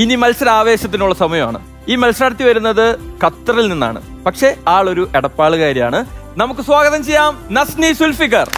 ഇനി മത്സരാവേശത്തിനുള്ള സമയമാണ്. ഈ മത്സരാർത്ഥി വരുന്നത് ഖത്തറിൽ നിന്നാണ്. പക്ഷേ ആളൊരു എടപ്പാളുകാരിയാണ്. നമുക്ക് സ്വാഗതം ചെയ്യാം നസ്നി സുൽഫിക്കർ.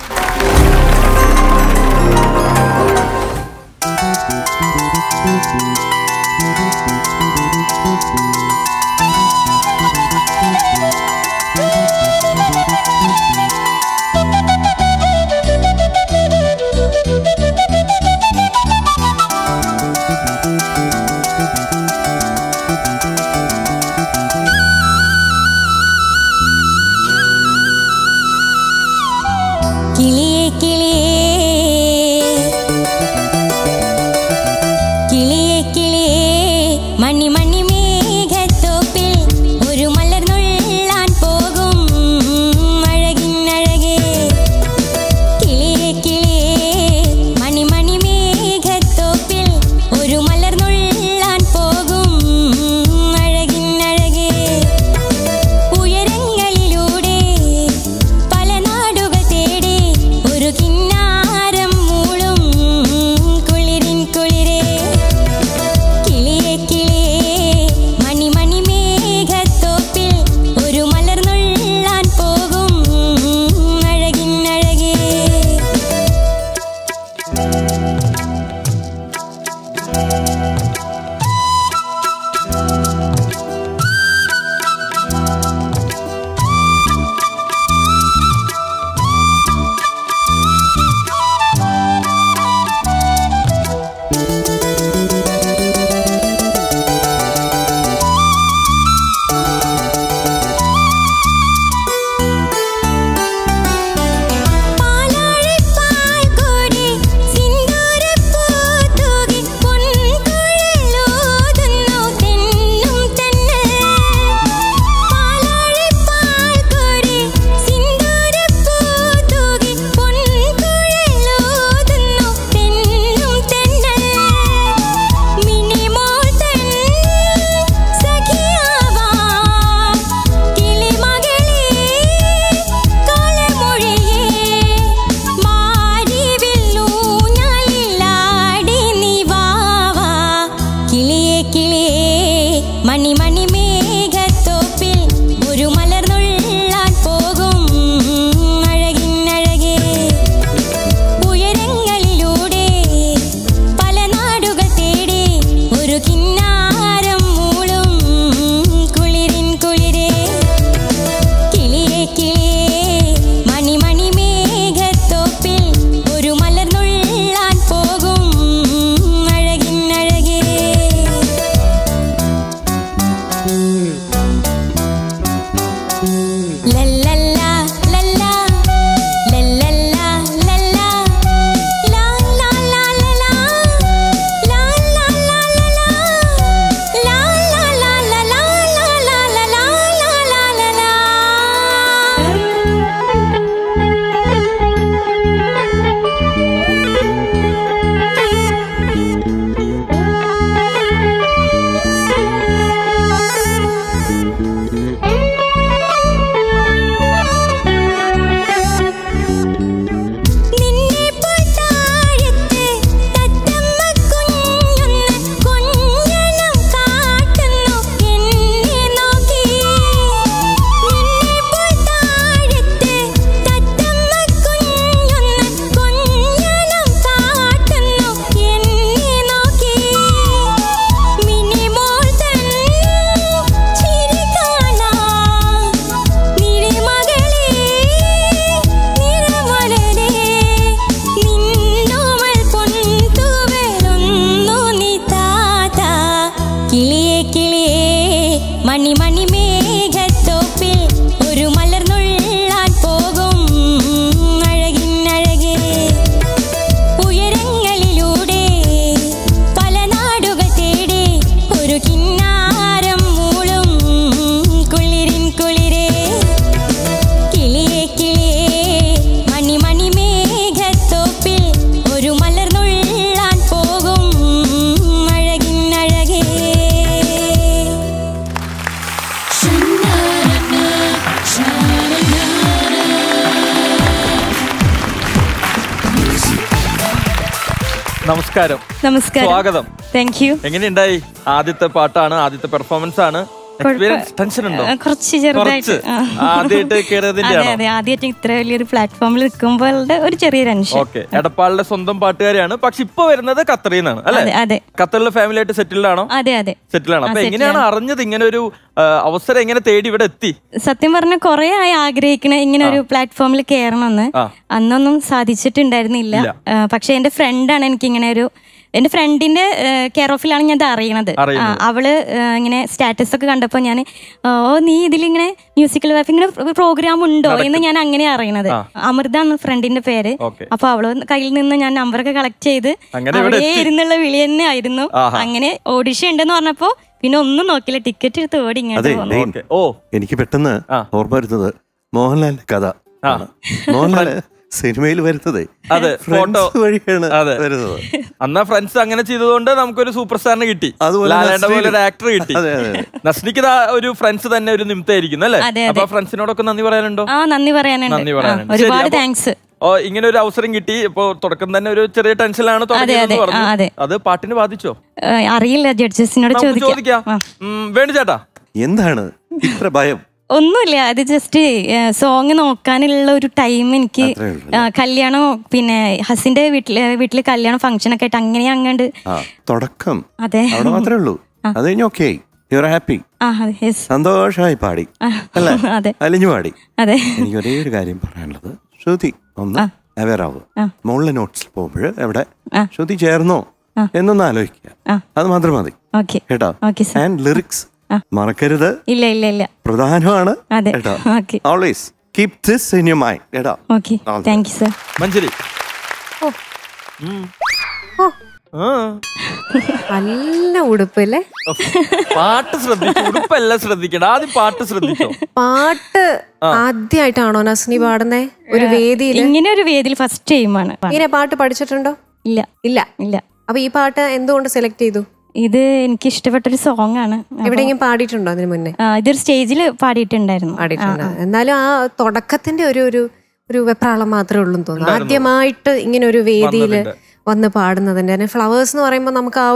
നമസ്കാരം. നമസ്കാരം. സ്വാഗതം. Thank you. എങ്ങനെയുണ്ടായി? ആദ്യത്തെ പാട്ടാണ്, ആദ്യത്തെ പെർഫോമൻസ് ആണ്. ടെൻഷൻ ഉണ്ടോ? കുറച്ച് ചെറുതായിട്ട്. ആദ്യമായിട്ട് ആദ്യമായിട്ട് ഇത്ര വലിയൊരു പ്ലാറ്റ്ഫോമിൽ നിൽക്കുമ്പോൾ ഒരു ചെറിയ ടെൻഷൻ. ഓക്കെ. എടപ്പാളിന്റെ സ്വന്തം പാട്ടുകാരിയാണ്, പക്ഷെ ഇപ്പൊ വരുന്നത് ഖത്തറിൽ നിന്നാണ് അല്ലെ? അതെ. ഖത്തറിലെ ഫാമിലി ആയിട്ട് സെറ്റിൽഡ് ആണോ? അതെ അതെ, സെറ്റിൽ ആണ്. അപ്പൊ എങ്ങനെയാണ് അറിഞ്ഞത് ഇങ്ങനെ ഒരു അവസരം? എങ്ങനെ തേടി ഇവിടെ എത്തി? സത്യം പറഞ്ഞ കുറെ ആയി ആഗ്രഹിക്കണ ഇങ്ങനെ ഒരു പ്ലാറ്റ്ഫോമിൽ കയറണമെന്ന്. അന്നൊന്നും സാധിച്ചിട്ടുണ്ടായിരുന്നില്ല. പക്ഷെ എന്റെ ഫ്രണ്ടാണ് എനിക്ക് ഇങ്ങനെ എന്റെ ഫ്രണ്ടിന്റെ കെയർ ഓഫിലാണ് ഞാൻ ഇത് അറിയണത്. അവള് ഇങ്ങനെ സ്റ്റാറ്റസ് ഒക്കെ കണ്ടപ്പോ ഞാൻ നീ ഇതിലിങ്ങനെ മ്യൂസിക്കൽ വൈഫ് ഇങ്ങനെ പ്രോഗ്രാം ഉണ്ടോ എന്ന് ഞാൻ അങ്ങനെ അറിയണത്. അമൃത എന്ന ഫ്രണ്ടിന്റെ പേര്. അപ്പൊ അവള് കയ്യിൽ നിന്ന് ഞാൻ നമ്പറൊക്കെ കളക്ട് ചെയ്ത് അവിടെ ഇരുന്നുള്ള വിളി തന്നെ ആയിരുന്നു. അങ്ങനെ ഓഡിഷൻ ഉണ്ടെന്ന് പറഞ്ഞപ്പോ പിന്നെ ഒന്നും നോക്കില്ല, ടിക്കറ്റ് എടുത്ത് ഓടി ഇങ്ങനെ. എനിക്ക് പെട്ടെന്ന് ഓർമ്മ വരുന്നത് മോഹൻലാലിന്റെ കഥ. മോഹൻലാല് സിനിമയിൽ വരുന്നത് ഫോട്ടോ വഴിയാണ് വരുന്നത്. അന്നാ ഫ്രണ്ട്സ് അങ്ങനെ ചെയ്തതുകൊണ്ട് നമുക്കൊരു സൂപ്പർ സ്റ്റാറിന് കിട്ടി, പോലെ ഒരു ആക്ടർ കിട്ടി. നസ്നിക്ക് ഒരു ഫ്രണ്ട്സ് തന്നെ ഒരു നിമിത്തായിരിക്കുന്നു അല്ലേ? അപ്പൊ ഫ്രണ്ട്സിനോടൊക്കെ നന്ദി പറയാനുണ്ടോ? നന്ദി പറയാനുണ്ട്. ഒരുപാട് താങ്ക്സ്. ഇങ്ങനെ ഒരു അവസരം കിട്ടി. ഇപ്പൊ തുടക്കം തന്നെ ഒരു ചെറിയ ടെൻഷനിലാണ് തുടങ്ങിയെന്ന് പറഞ്ഞു. അത് പാട്ടിന് ബാധിച്ചോ? അറിയില്ല, ജഡ്ജസിനോട് ചോദിക്കാം. വേണു ചേട്ടാ, എന്താണ് ഇത്ര ഭയം? ഒന്നുമില്ല, അത് ജസ്റ്റ് സോങ് നോക്കാനുള്ള ഒരു ടൈം എനിക്ക് കല്യാണം, പിന്നെ ഹസിന്റെ വീട്ടില് കല്യാണം ഫംഗ്ഷൻ ഒക്കെ ആയിട്ട് അങ്ങനെ അങ്ങോട്ട് തുടക്കം. അതെ, മാത്രമേ ഉള്ളൂ. അത് കഴിഞ്ഞ് ഓക്കേ, യു ആർ ഹാപ്പി, സന്തോഷമായി പാടി അല്ലേ? അലിഞ്ഞു പാടി. അതെ. എനിക്ക് ഒരേ ഒരു കാര്യം പറയാനുള്ളത്, ശ്രുതി ഒന്ന് അവെയർ ആവുക. മുകളിലെ നോട്ട്സിൽ പോകുമ്പോൾ എവിടെ ശ്രുതി ചേർന്നോ എന്നൊന്ന് ആലോചിക്കുക. അത് മാത്രം മതി കേട്ടോ. ആൻഡ് ലിറിക്സ് മറക്കരുത്. ഇല്ല ഇല്ല ഇല്ല, പ്രധാനമാണ്. Always keep this in your mind കേട്ടോ. Okay, thank you sir. Manjari, നല്ല ഉടുപ്പല്ലേ? പാട്ട് ശ്രദ്ധിച്ചു, ഉടുപ്പല്ല ശ്രദ്ധിക്കണ്ട, ആദ്യം പാട്ട് ശ്രദ്ധിച്ചോ. പാട്ട് ആദ്യമായിട്ടാണോ നസ്നി പാടുന്നേ ഒരു വേദിയിൽ? ഇങ്ങനെ ഒരു വേദിയിൽ ഫസ്റ്റ് ടൈമാണ്. ഇങ്ങനെ പാട്ട് പഠിച്ചിട്ടുണ്ടോ? ഇല്ല ഇല്ല ഇല്ല. അപ്പൊ ഈ പാട്ട് എന്തുകൊണ്ട് സെലക്ട് ചെയ്തു? ഇത് എനിക്ക് ഇഷ്ടപ്പെട്ടൊരു സോങ് ആണ്. എവിടെയെങ്കിലും പാടിയിട്ടുണ്ടോ അതിന് മുന്നേ? ഇതൊരു സ്റ്റേജിൽ പാടിയിട്ടുണ്ടായിരുന്നു. എന്നാലും ആ തുടക്കത്തിന്റെ ഒരു വെപ്രാളം മാത്രമേ ഉള്ളൂ തോന്നുന്നു. ആദ്യമായിട്ട് ഇങ്ങനെ ഒരു വേദിയിൽ വന്ന് പാടുന്നതിന്റെ. ഫ്ലവേഴ്സ് എന്ന് പറയുമ്പോൾ നമുക്ക് ആ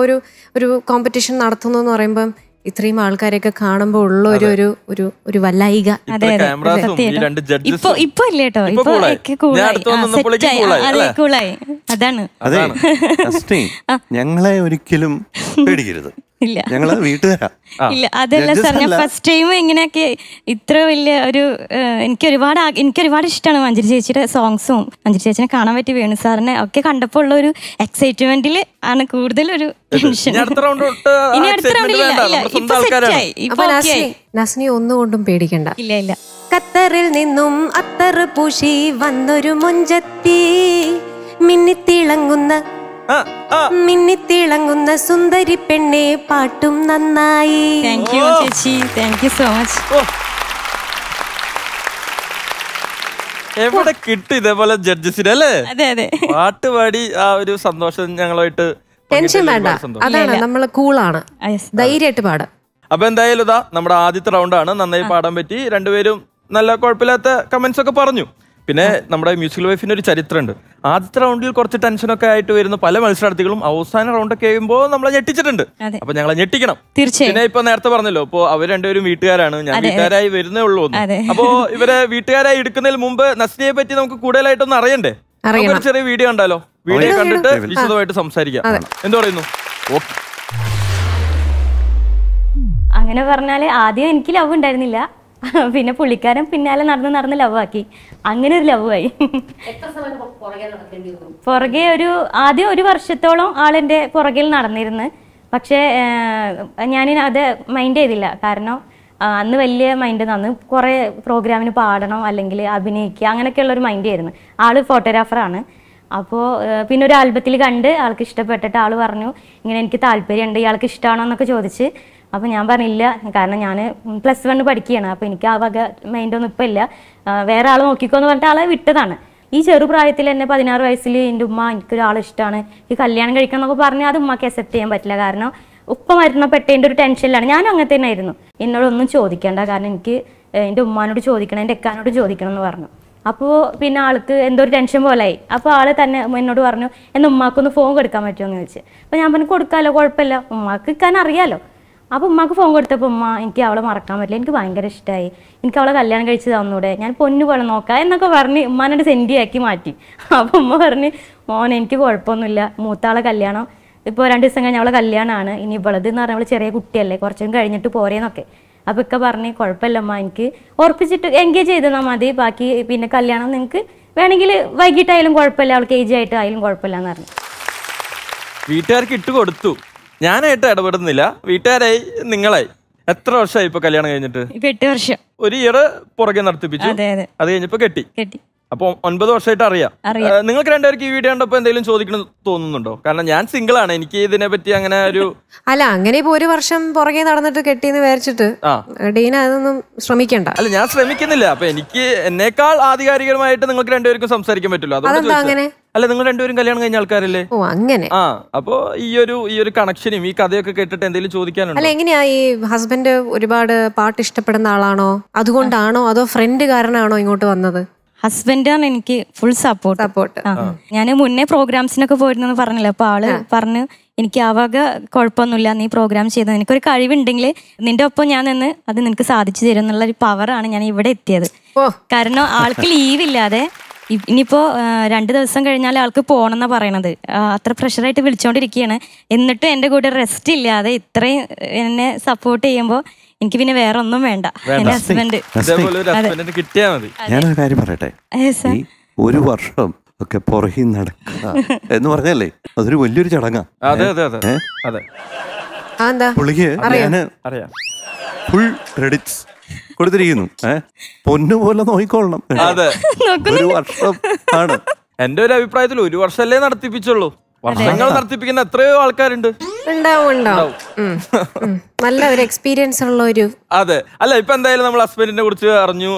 ഒരു കോമ്പറ്റീഷൻ നടത്തുന്നു എന്ന് പറയുമ്പോൾ ഇത്രയും ആൾക്കാരെയൊക്കെ കാണുമ്പോൾ ഉള്ള ഒരു വല്ലായിക. ഇപ്പൊ ഇല്ല കേട്ടോ, കൂളായി. അതാണ്. ഞങ്ങളെ ഒരിക്കലും പേടിക്കരുത്. ഇല്ല, ഞങ്ങള് വീട്ടുകാരാ. ഇല്ല, അതല്ല സാർ, ഞാൻ ഫസ്റ്റ് ടൈം ഇങ്ങനെയൊക്കെ ഇത്ര വലിയ എനിക്ക് ഒരുപാട് ഇഷ്ടമാണ് മഞ്ജരി ചേച്ചിയുടെ സോങ്സും. മഞ്ജരി ചേച്ചിനെ കാണാൻ പറ്റി, വേണു സാറിനെ ഒക്കെ കണ്ടപ്പോൾ ഉള്ള ഒരു എക്സൈറ്റ്മെന്റിൽ ആണ് കൂടുതൽ ഒരു ടെൻഷൻ. ഇനി അടുത്ത റൗണ്ടിൽ നസ്നി ഒന്നുകൊണ്ടും പേടിക്കണ്ട. ഇല്ല ഇല്ല. ഖത്തറിൽ നിന്നും അത്തറ് പൂശി വന്നൊരു മുഞ്ചത്തി മിന്നിത്തിളങ്ങുന്ന സുന്ദരി പെണ്ണെ, പാട്ടും നന്നായി. താങ്ക് യു ചേച്ചി, താങ്ക് യു സോ മച്ച്. എവിടെ കിട്ടും ഇതേപോലെ ജഡ്ജസിന് അല്ലേ? അതെ അതെ. പാട്ട് പാടി ആ ഒരു സന്തോഷം ഞങ്ങളുമായിട്ട്. ടെൻഷൻ വേണ്ട, അതാണ് നമ്മള് കൂളാണ്, ധൈര്യമായിട്ട് പാടാം. അപ്പൊ എന്തായാലും ഇതാ നമ്മുടെ ആദ്യത്തെ റൗണ്ടാണ്. നന്നായി പാടാൻ പറ്റി. രണ്ടുപേരും നല്ല കുഴപ്പമില്ലാത്ത കമന്റ്സ് ഒക്കെ പറഞ്ഞു. പിന്നെ നമ്മുടെ മ്യൂസിക്കൽ വൈഫിന് ഒരു ചരിത്രമുണ്ട്. ആദ്യത്തെ റൗണ്ടിൽ കുറച്ച് ടെൻഷനൊക്കെ ആയിട്ട് വരുന്ന പല മത്സരാർത്ഥികളും അവസാന റൗണ്ടൊക്കെ കഴിയുമ്പോൾ നമ്മളെ ഞെട്ടിച്ചിട്ടുണ്ട്. അപ്പൊ ഞങ്ങളെ ഞെട്ടിക്കണം. തീർച്ചയായും. പിന്നെ ഇപ്പൊ നേരത്തെ പറഞ്ഞല്ലോ, ഇപ്പൊ അവർ രണ്ടുപേരും വീട്ടുകാരാണ്, ഞാൻ വീട്ടുകാരായി വരുന്നേ ഉള്ളൂ. അപ്പോ ഇവരെ വീട്ടുകാരായി എടുക്കുന്നതിന് മുമ്പ് നസ്നിയെ പറ്റി നമുക്ക് കൂടുതലായിട്ടൊന്ന് അറിയണ്ടേ? ഒരു ചെറിയ വീഡിയോ ഉണ്ടല്ലോ, വീഡിയോ കണ്ടിട്ട് വിശദമായിട്ട് സംസാരിക്കാം. എന്ത് പറയുന്നു? അങ്ങനെ പറഞ്ഞാല് ആദ്യം എനിക്ക് ലവ് ഉണ്ടായിരുന്നില്ല, പിന്നെ പുള്ളിക്കാരൻ പിന്നാലെ നടന്ന് ലവ് ആക്കി. അങ്ങനെ ഒരു ലവ് ആയി. പുറകെ ആദ്യം 1 വർഷത്തോളം ആളെന്റെ പുറകിൽ നടന്നിരുന്നു. പക്ഷെ ഞാൻ അത് മൈൻഡ് ചെയ്തില്ല. കാരണം അന്ന് വലിയ മൈൻഡ്, അന്ന് കുറെ പ്രോഗ്രാമിന് പാടണം അല്ലെങ്കിൽ അഭിനയിക്കുക അങ്ങനെയൊക്കെയുള്ളൊരു മൈൻഡ് ആയിരുന്നു. ആള് ഫോട്ടോഗ്രാഫറാണ്. അപ്പോൾ പിന്നെ ഒരു ആൽബത്തിൽ കണ്ട് ആൾക്ക് ഇഷ്ടപ്പെട്ടിട്ട് ആള് പറഞ്ഞു ഇങ്ങനെ എനിക്ക് താല്പര്യമുണ്ട്, ഇയാൾക്ക് ഇഷ്ടമാണോ എന്നൊക്കെ ചോദിച്ച്. അപ്പോൾ ഞാൻ പറഞ്ഞില്ല, കാരണം ഞാൻ +1 പഠിക്കുകയാണ്. അപ്പോൾ എനിക്ക് ആ വക മൈൻഡൊന്നും ഇപ്പം ഇല്ല, വേറെ ആൾ നോക്കിക്കോന്ന് പറഞ്ഞിട്ട് ആളെ വിട്ടതാണ്. ഈ ചെറുപ്രായത്തിൽ തന്നെ 16 വയസ്സിൽ എൻ്റെ ഉമ്മ എനിക്കൊരാൾ ഇഷ്ടമാണ്, ഈ കല്യാണം കഴിക്കണം എന്നൊക്കെ പറഞ്ഞാൽ അത് ഉമ്മക്ക് അക്സെപ്റ്റ് ചെയ്യാൻ പറ്റില്ല. കാരണം ഉപ്പ മരണപ്പെട്ടതിൻ്റെ ഒരു ടെൻഷനിലാണ്. ഞാനും അങ്ങനെ തന്നെ ആയിരുന്നു. എന്നോടൊന്നും ചോദിക്കേണ്ട, കാരണം എനിക്ക് എൻ്റെ ഉമ്മാനോട് ചോദിക്കണം, എൻ്റെ എക്കാനോട് ചോദിക്കണം എന്ന് പറഞ്ഞു. അപ്പോൾ പിന്നെ ആൾക്ക് എന്തോ ഒരു ടെൻഷൻ പോലായി. അപ്പോൾ ആൾ തന്നെ എന്നോട് പറഞ്ഞു, എന്നാൽ ഉമ്മാക്കൊന്ന് ഫോൺ കൊടുക്കാൻ പറ്റുമോ എന്ന് ചോദിച്ചു. അപ്പോൾ ഞാൻ പറഞ്ഞു കൊടുക്കാമല്ലോ, കുഴപ്പമില്ല, ഉമ്മാക്ക് നിൽക്കാൻ അറിയാമല്ലോ. അപ്പോൾ ഉമ്മാക്ക് ഫോൺ കൊടുത്തപ്പോൾ ഉമ്മ, എനിക്ക് അവളെ മറക്കാൻ പറ്റില്ല, എനിക്ക് ഭയങ്കര ഇഷ്ടമായി, എനിക്ക് അവളെ കല്യാണം കഴിച്ച് തന്നൂടെ, ഞാൻ പൊന്നു പോലെ നോക്കാം എന്നൊക്കെ പറഞ്ഞ് ഉമ്മാനോട് സെൻഡിയാക്കി മാറ്റി. അപ്പോൾ ഉമ്മ പറഞ്ഞ്, മോൻ എനിക്ക് കുഴപ്പമൊന്നുമില്ല, മൂത്താളെ കല്യാണം ഇപ്പോൾ 2 ദിവസം കഴിഞ്ഞ് അവളെ കല്യാണമാണ്, ഇനി ഇവളത് എന്ന് പറഞ്ഞാൽ അവൾ ചെറിയ കുട്ടിയല്ലേ, കുറച്ചും കഴിഞ്ഞിട്ട് പോരേന്നൊക്കെ. അപ്പോൾ ഒക്കെ പറഞ്ഞ് കുഴപ്പമില്ല അമ്മ, എനിക്ക് ഉറപ്പിച്ചിട്ട് എൻഗേജ് ചെയ്ത് തന്നാൽ മതി, ബാക്കി പിന്നെ കല്യാണം നിങ്ങൾക്ക് വേണമെങ്കിൽ വൈകിട്ടായാലും കുഴപ്പമില്ല, അവൾക്ക് ഏജ് ആയിട്ട് ആയാലും കുഴപ്പമില്ല എന്ന് പറഞ്ഞു. വീട്ടുകാർക്ക് ഇട്ട് കൊടുത്തു, ഞാനായിട്ട് ഇടപെടുന്നില്ല, വീട്ടുകാരായി നിങ്ങളായി. എത്ര വർഷമായി ഇപ്പൊ കല്യാണം കഴിഞ്ഞിട്ട്? 8 വർഷം. ഒരു ഇയർ പുറകെ നടത്തിപ്പിച്ചു, അത് കഴിഞ്ഞപ്പോ കെട്ടി. അപ്പൊ 9 വർഷമായിട്ട് അറിയാം. നിങ്ങൾക്ക് രണ്ടുപേർക്ക് ഈ വീഡിയോ കണ്ടപ്പോ എന്തെങ്കിലും ചോദിക്കണം തോന്നുന്നുണ്ടോ? കാരണം ഞാൻ സിംഗിൾ ആണ്, എനിക്ക് ഇതിനെ പറ്റി അങ്ങനെ ഒരു അല്ല, അങ്ങനെ ഇപ്പൊ 1 വർഷം പുറകെ നടന്നിട്ട് കെട്ടിന്ന് വിചാരിച്ചിട്ട് ഡീന അതൊന്നും ശ്രമിക്കണ്ട. അല്ല, ഞാൻ ശ്രമിക്കുന്നില്ല. അപ്പൊ എനിക്ക് എന്നേക്കാൾ ആധികാരികമായിട്ട് നിങ്ങൾക്ക് രണ്ടുപേർക്കും സംസാരിക്കാൻ പറ്റുമല്ലോ. അങ്ങനെ അല്ല, നിങ്ങൾ രണ്ടുപേരും കല്യാണം കഴിഞ്ഞ ആൾക്കാരല്ലേ? ഓ അങ്ങനെ. അപ്പൊ ഈ ഒരു കണക്ഷനും ഈ കഥയൊക്കെ കേട്ടിട്ട് എന്തെങ്കിലും ചോദിക്കാനുണ്ടോ? അല്ല, എങ്ങനെയാ ഈ ഹസ്ബൻഡ് ഒരുപാട് പാട്ട് ഇഷ്ടപ്പെടുന്ന ആളാണോ, അതുകൊണ്ടാണോ, അതോ ഫ്രണ്ട് കാരണമാണോ ഇങ്ങോട്ട് വന്നത്? ഹസ്ബൻഡാണ് എനിക്ക് ഫുൾ സപ്പോർട്ട്. ഞാൻ മുന്നേ പ്രോഗ്രാംസിനൊക്കെ പോയിരുന്നെന്ന് പറഞ്ഞില്ല. അപ്പൊ ആള് പറഞ്ഞു, എനിക്ക് ആ വക കുഴപ്പമൊന്നുമില്ല, നീ പ്രോഗ്രാം ചെയ്തത്, എനിക്കൊരു കഴിവുണ്ടെങ്കിൽ നിന്റെ ഒപ്പം ഞാൻ നിന്ന് അത് നിനക്ക് സാധിച്ചു തരും എന്നുള്ള ഒരു പവറാണ് ഞാൻ ഇവിടെ എത്തിയത്. കാരണം ആൾക്ക് ലീവില്ലാതെ ഇനിയിപ്പോ 2 ദിവസം കഴിഞ്ഞാൽ ആൾക്ക് പോകണമെന്നാണ് പറയണത്. അത്ര പ്രഷറായിട്ട് വിളിച്ചോണ്ടിരിക്കുകയാണ്. എന്നിട്ടും എൻ്റെ കൂടെ റെസ്റ്റ് ഇല്ലാതെ ഇത്രയും എന്നെ സപ്പോർട്ട് ചെയ്യുമ്പോൾ എനിക്ക് പിന്നെ വേറെ ഒന്നും വേണ്ട. എന്റെ ഹസ്ബൻഡ് കിട്ടിയാ മതി. ഞാനൊരു കാര്യം പറയട്ടെ, 1 വർഷം ഒക്കെ പുറകെ നടക്കുക എന്ന് പറഞ്ഞല്ലേ, അതൊരു വലിയൊരു ചടങ്ങാ. പുള്ളിക്ക് ഞാന് ഫുൾ ക്രെഡിറ്റ്സ് കൊടുത്തിരിക്കുന്നു. പൊന്നുപോലെ നോക്കിക്കൊള്ളണം. 1 വർഷം ആണ് എന്റെ ഒരു അഭിപ്രായത്തിൽ. 1 വർഷമല്ലേ നടത്തിപ്പിച്ചുള്ളൂ, വർഷങ്ങൾ നടത്തിപ്പിക്കുന്ന എത്രയോ ആൾക്കാരുണ്ട്. നല്ല ഒരു എക്സ്പീരിയൻസ് ഉള്ള ഒരു. അതെ. അല്ല, ഇപ്പൊ എന്തായാലും നമ്മൾ ഹസ്ബൻഡിനെ കുറിച്ച് അറിഞ്ഞു.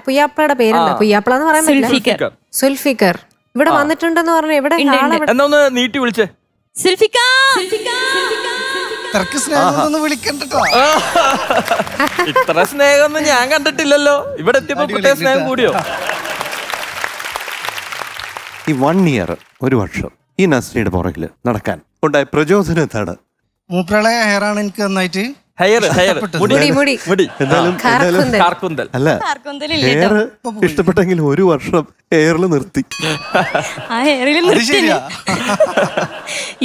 പുയ്യാപ്പളയുടെ പേരെന്താ? പുയ്യാപ്പള എന്ന് പറയുന്നത് സുൽഫിക്കർ. ഇവിടെ വന്നിട്ടുണ്ടെന്ന് പറഞ്ഞു. ഇവിടെ എന്നാ ഒന്ന് നീട്ടി വിളിച്ചേ. ഇത്ര സ്നേഹമൊന്നും ഞാൻ കണ്ടിട്ടില്ലല്ലോ. ഇവിടെ എത്തിയപ്പോ പ്രത്യേക സ്നേഹം കൂടിയോ? ഈ 1 ഇയർ 1 വർഷം ഈ നസ്രിയുടെ പുറകില് നടക്കാൻ ഉണ്ടായ പ്രചോദനം എന്താണ്? മൂപ്പരുടെ ഹെയറാണ് എനിക്ക് നന്നായിട്ട്. അല്ല, ഹെയർ ഇഷ്ടപ്പെട്ടെങ്കിൽ 1 വർഷം ഹെയറിൽ നിർത്തി.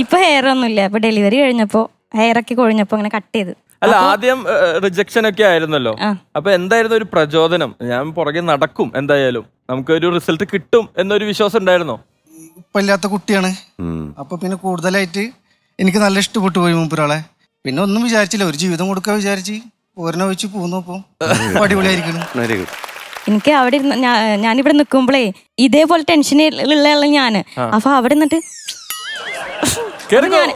ഇപ്പൊ ഹെയർ ഒന്നുമില്ല. ഇപ്പൊ ഡെലിവറി കഴിഞ്ഞപ്പോ ഹെയറൊക്കെ കൊഴിഞ്ഞപ്പോ അങ്ങനെ കട്ട് ചെയ്ത്. അല്ല, ആദ്യം റിജക്ഷൻ ഒക്കെ ആയിരുന്നല്ലോ. അപ്പൊ എന്തായിരുന്നു ഒരു പ്രചോദനം? ഞാൻ പുറകെ നടക്കും, എന്തായാലും നമുക്കൊരു റിസൾട്ട് കിട്ടും എന്നൊരു വിശ്വാസം ഉണ്ടായിരുന്നോ? ഇല്ലാത്ത കുട്ടിയാണ്. അപ്പൊ പിന്നെ കൂടുതലായിട്ട് എനിക്ക് നല്ല ഇഷ്ടപ്പെട്ടു പോയി മൂപ്പരാളെ. പിന്നെ ഒന്നും വിചാരിച്ചില്ല, ഒരു ജീവിതം കൊടുക്കാൻ വിചാരിച്ച് ഓരോ വെച്ച് പോകുന്നപ്പോ അടിപൊളിയായിരിക്കണം. എനിക്ക് അവിടെ ഞാനിവിടെ നിക്കുമ്പോഴേ ഇതേപോലെ ടെൻഷനുള്ള ഞാന്. അപ്പൊ അവിടെ നിന്നിട്ട് ഞാൻ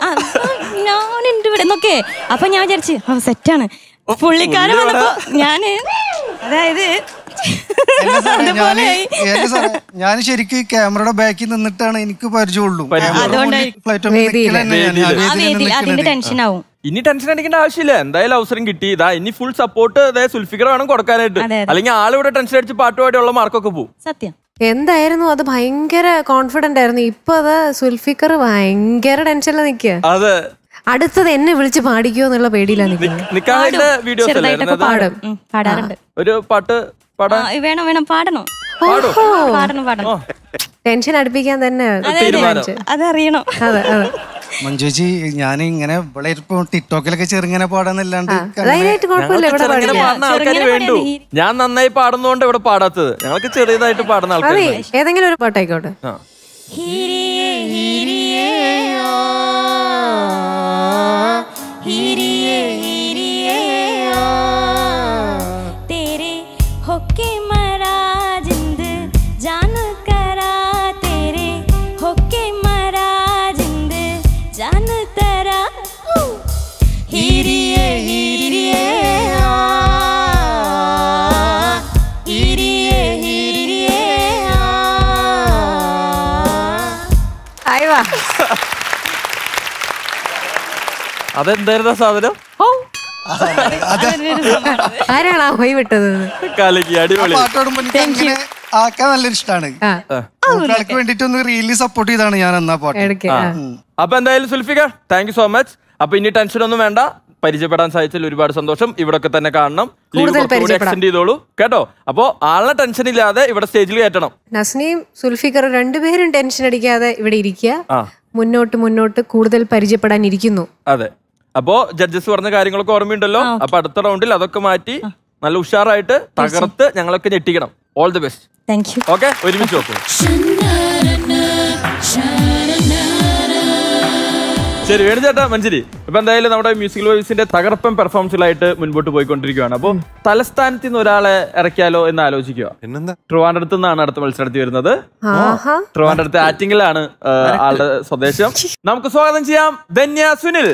എന്റെ ഇവിടെ നോക്കേ. അപ്പൊ ഞാൻ വിചാരിച്ച് സെറ്റാണ്. പുള്ളിക്കാരൻ വന്നപ്പോ ഞാന് അതായത് ഞാൻ ശരിക്കും ക്യാമറയുടെ ബാക്കിൽ നിന്നിട്ടാണ് എനിക്ക് പരിചയമുള്ളൂ. അതിന്റെ ടെൻഷനാവും. ഇനി ടെൻഷൻ അടിക്കേണ്ട ആവശ്യമില്ല, എന്തായാലും അവസരം കിട്ടി. ഇതാ ഇനി ഫുൾ സപ്പോർട്ട് സുൽഫിക്കർ വേണം കൊടുക്കാനായിട്ട്. അല്ലെങ്കിൽ ആളിവിടെ ടെൻഷൻ അടിച്ച് പാട്ടുപാടിയുള്ള മാർക്കൊക്കെ പോകും. സത്യം. എന്തായിരുന്നു അത്? ഭയങ്കര കോൺഫിഡന്റ് ആയിരുന്നു. ഇപ്പൊ അത് സുൽഫിക്കർ ഭയങ്കര ടെൻഷനിൽ നിൽക്കുക. അതെ, അടുത്തത് എന്നെ വിളിച്ച് പാടിക്കോ എന്നുള്ള പേടിയിലാണ് പാടാറുണ്ട്. ഒരു പാട്ട് വേണം പാടണം. ടെൻഷൻ അടുപ്പിക്കാൻ തന്നെ അതറിയണം. അതെ അതെ. മഞ്ജുജി, ഞാൻ ഇങ്ങനെ ഇവിടെ ഇപ്പൊ ടിക്ടോക്കിലൊക്കെ ചെറുങ്ങനെ പാടാന്നല്ലാണ്ട് വേണ്ടു. ഞാൻ നന്നായി പാടുന്നോണ്ട് ഇവിടെ പാടാത്തത്. ഞങ്ങൾക്ക് ചെറിയതായിട്ട് പാടുന്ന ആൾക്കാർ. ഏതെങ്കിലും ഒരു പാട്ടായിക്കോട്ടെ. അതെന്തായിരുന്നു സാധനം? ആരാണാ പോയി വിട്ടത്? കാലയ്ക്ക് അടിപൊളി. ആക്കാൻ നല്ലൊരു ഇഷ്ടമാണ്. മൂപ്പരാൾക്ക് വേണ്ടിട്ട് ഒന്ന് റീലി സപ്പോർട്ട് ചെയ്താണ് ഞാൻ എന്നാ പാട്ട്. അപ്പൊ എന്തായാലും സുൽഫിക താങ്ക് യു സോ മച്ച്. അപ്പൊ ഇനി ടെൻഷൻ ഒന്നും വേണ്ട, പരിചയപ്പെടാൻ സാധിച്ചതിൽ ഒരുപാട് സന്തോഷം. ഇവിടെ തന്നെ കാണണം, എക്സ്റ്റെൻഡ് ചെയ്തോളൂ കേട്ടോ. അപ്പോ ആളെ ടെൻഷൻ ഇല്ലാതെ ഇവിടെ സ്റ്റേജിൽ കയറ്റണം. നസ്നയും സുൽഫിക്കർ രണ്ടുപേരും ടെൻഷൻ അടിക്കാതെ ഇവിടെ ഇരിക്കുക, മുന്നോട്ട് കൂടുതൽ പരിചയപ്പെടാൻ ഇരിക്കുന്നു. അതെ, അപ്പോ ജഡ്ജസ് പറഞ്ഞ കാര്യങ്ങളൊക്കെ ഓർമ്മയുണ്ടല്ലോ. അപ്പൊ അടുത്ത റൗണ്ടിൽ അതൊക്കെ മാറ്റി നല്ല ഉഷാറായിട്ട് തകർത്ത് ഞങ്ങളൊക്കെ ഞെട്ടിക്കണം. All the best. Thank you. Okay, ഒരുമിച്ച് നോക്കൂ. ശരി വേണുചേട്ടാ, മഞ്ചേരി ഇപ്പൊ എന്തായാലും നമ്മുടെ മ്യൂസിക്കൽ വൈബ്സിന്റെ തകർപ്പൻ പെർഫോമൻസിലായിട്ട് മുൻപോട്ട് പോയിക്കൊണ്ടിരിക്കുകയാണ്. അപ്പൊ തലസ്ഥാനത്ത് നിന്ന് ഒരാളെ ഇറക്കിയാലോ എന്ന് ആലോചിക്കുക. ട്രിവാൻഡ്രത്ത് നിന്നാണ് അടുത്ത മത്സരത്തിൽ വരുന്നത്. ട്രിവാൻഡ്രത്ത് ആറ്റിങ്ങിലാണ് ആളുടെ സ്വദേശം. നമുക്ക് സ്വാഗതം ചെയ്യാം ധന്യ സുനിൽ.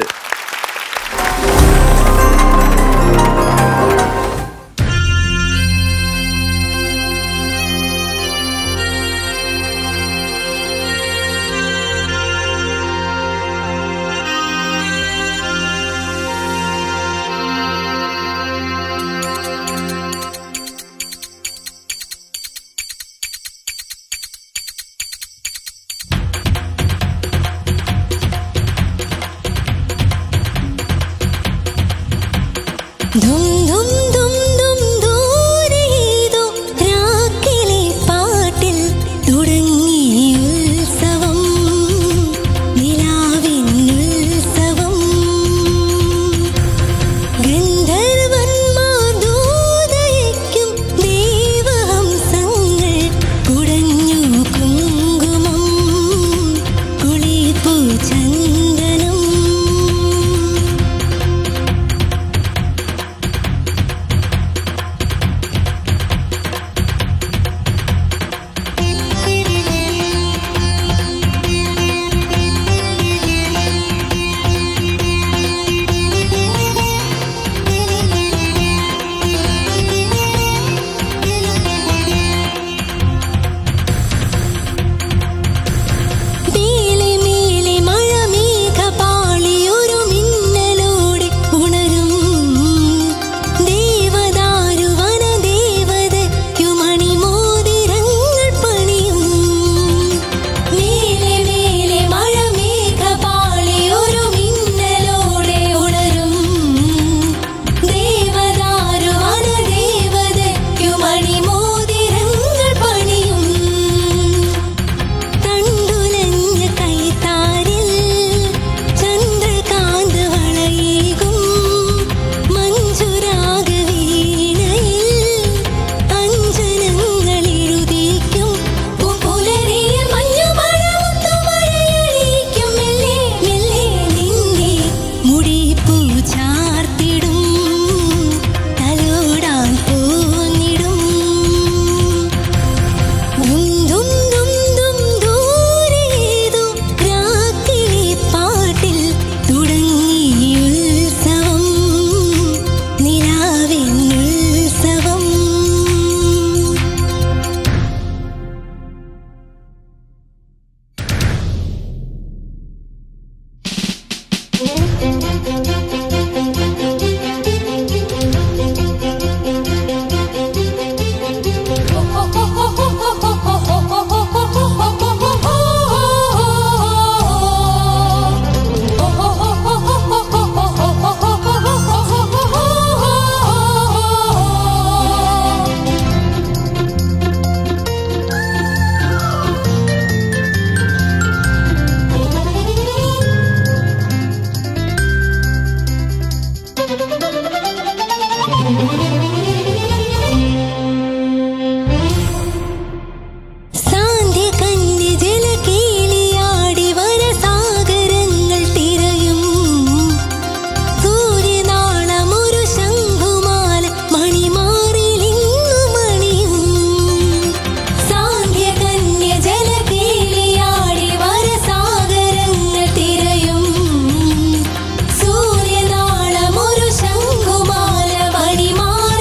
സൂര്യനാളമൊരു ശംഖുമാല മണിമാറി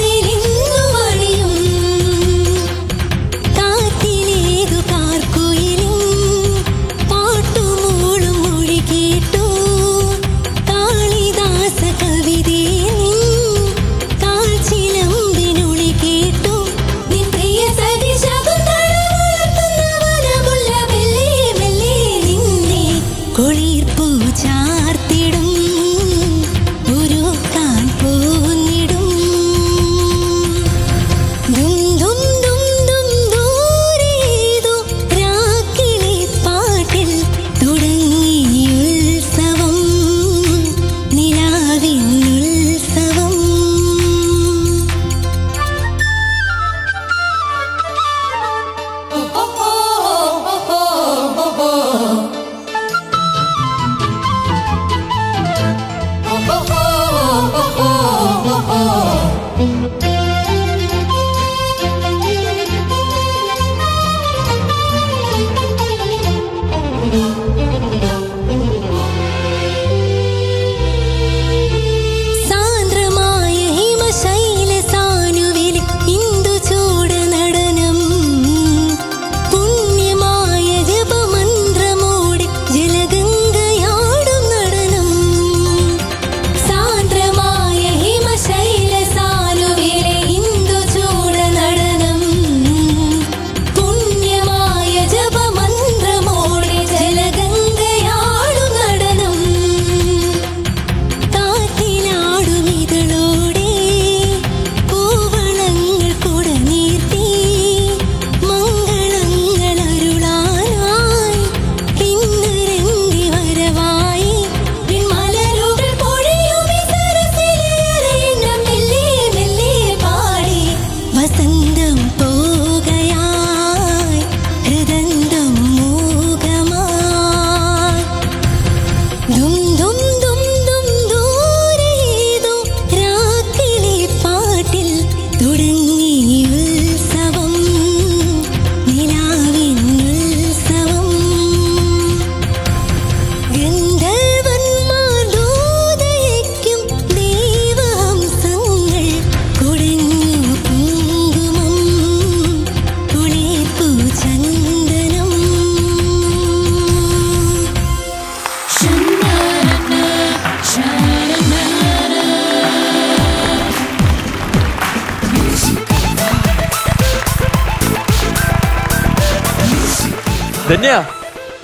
ധന്യ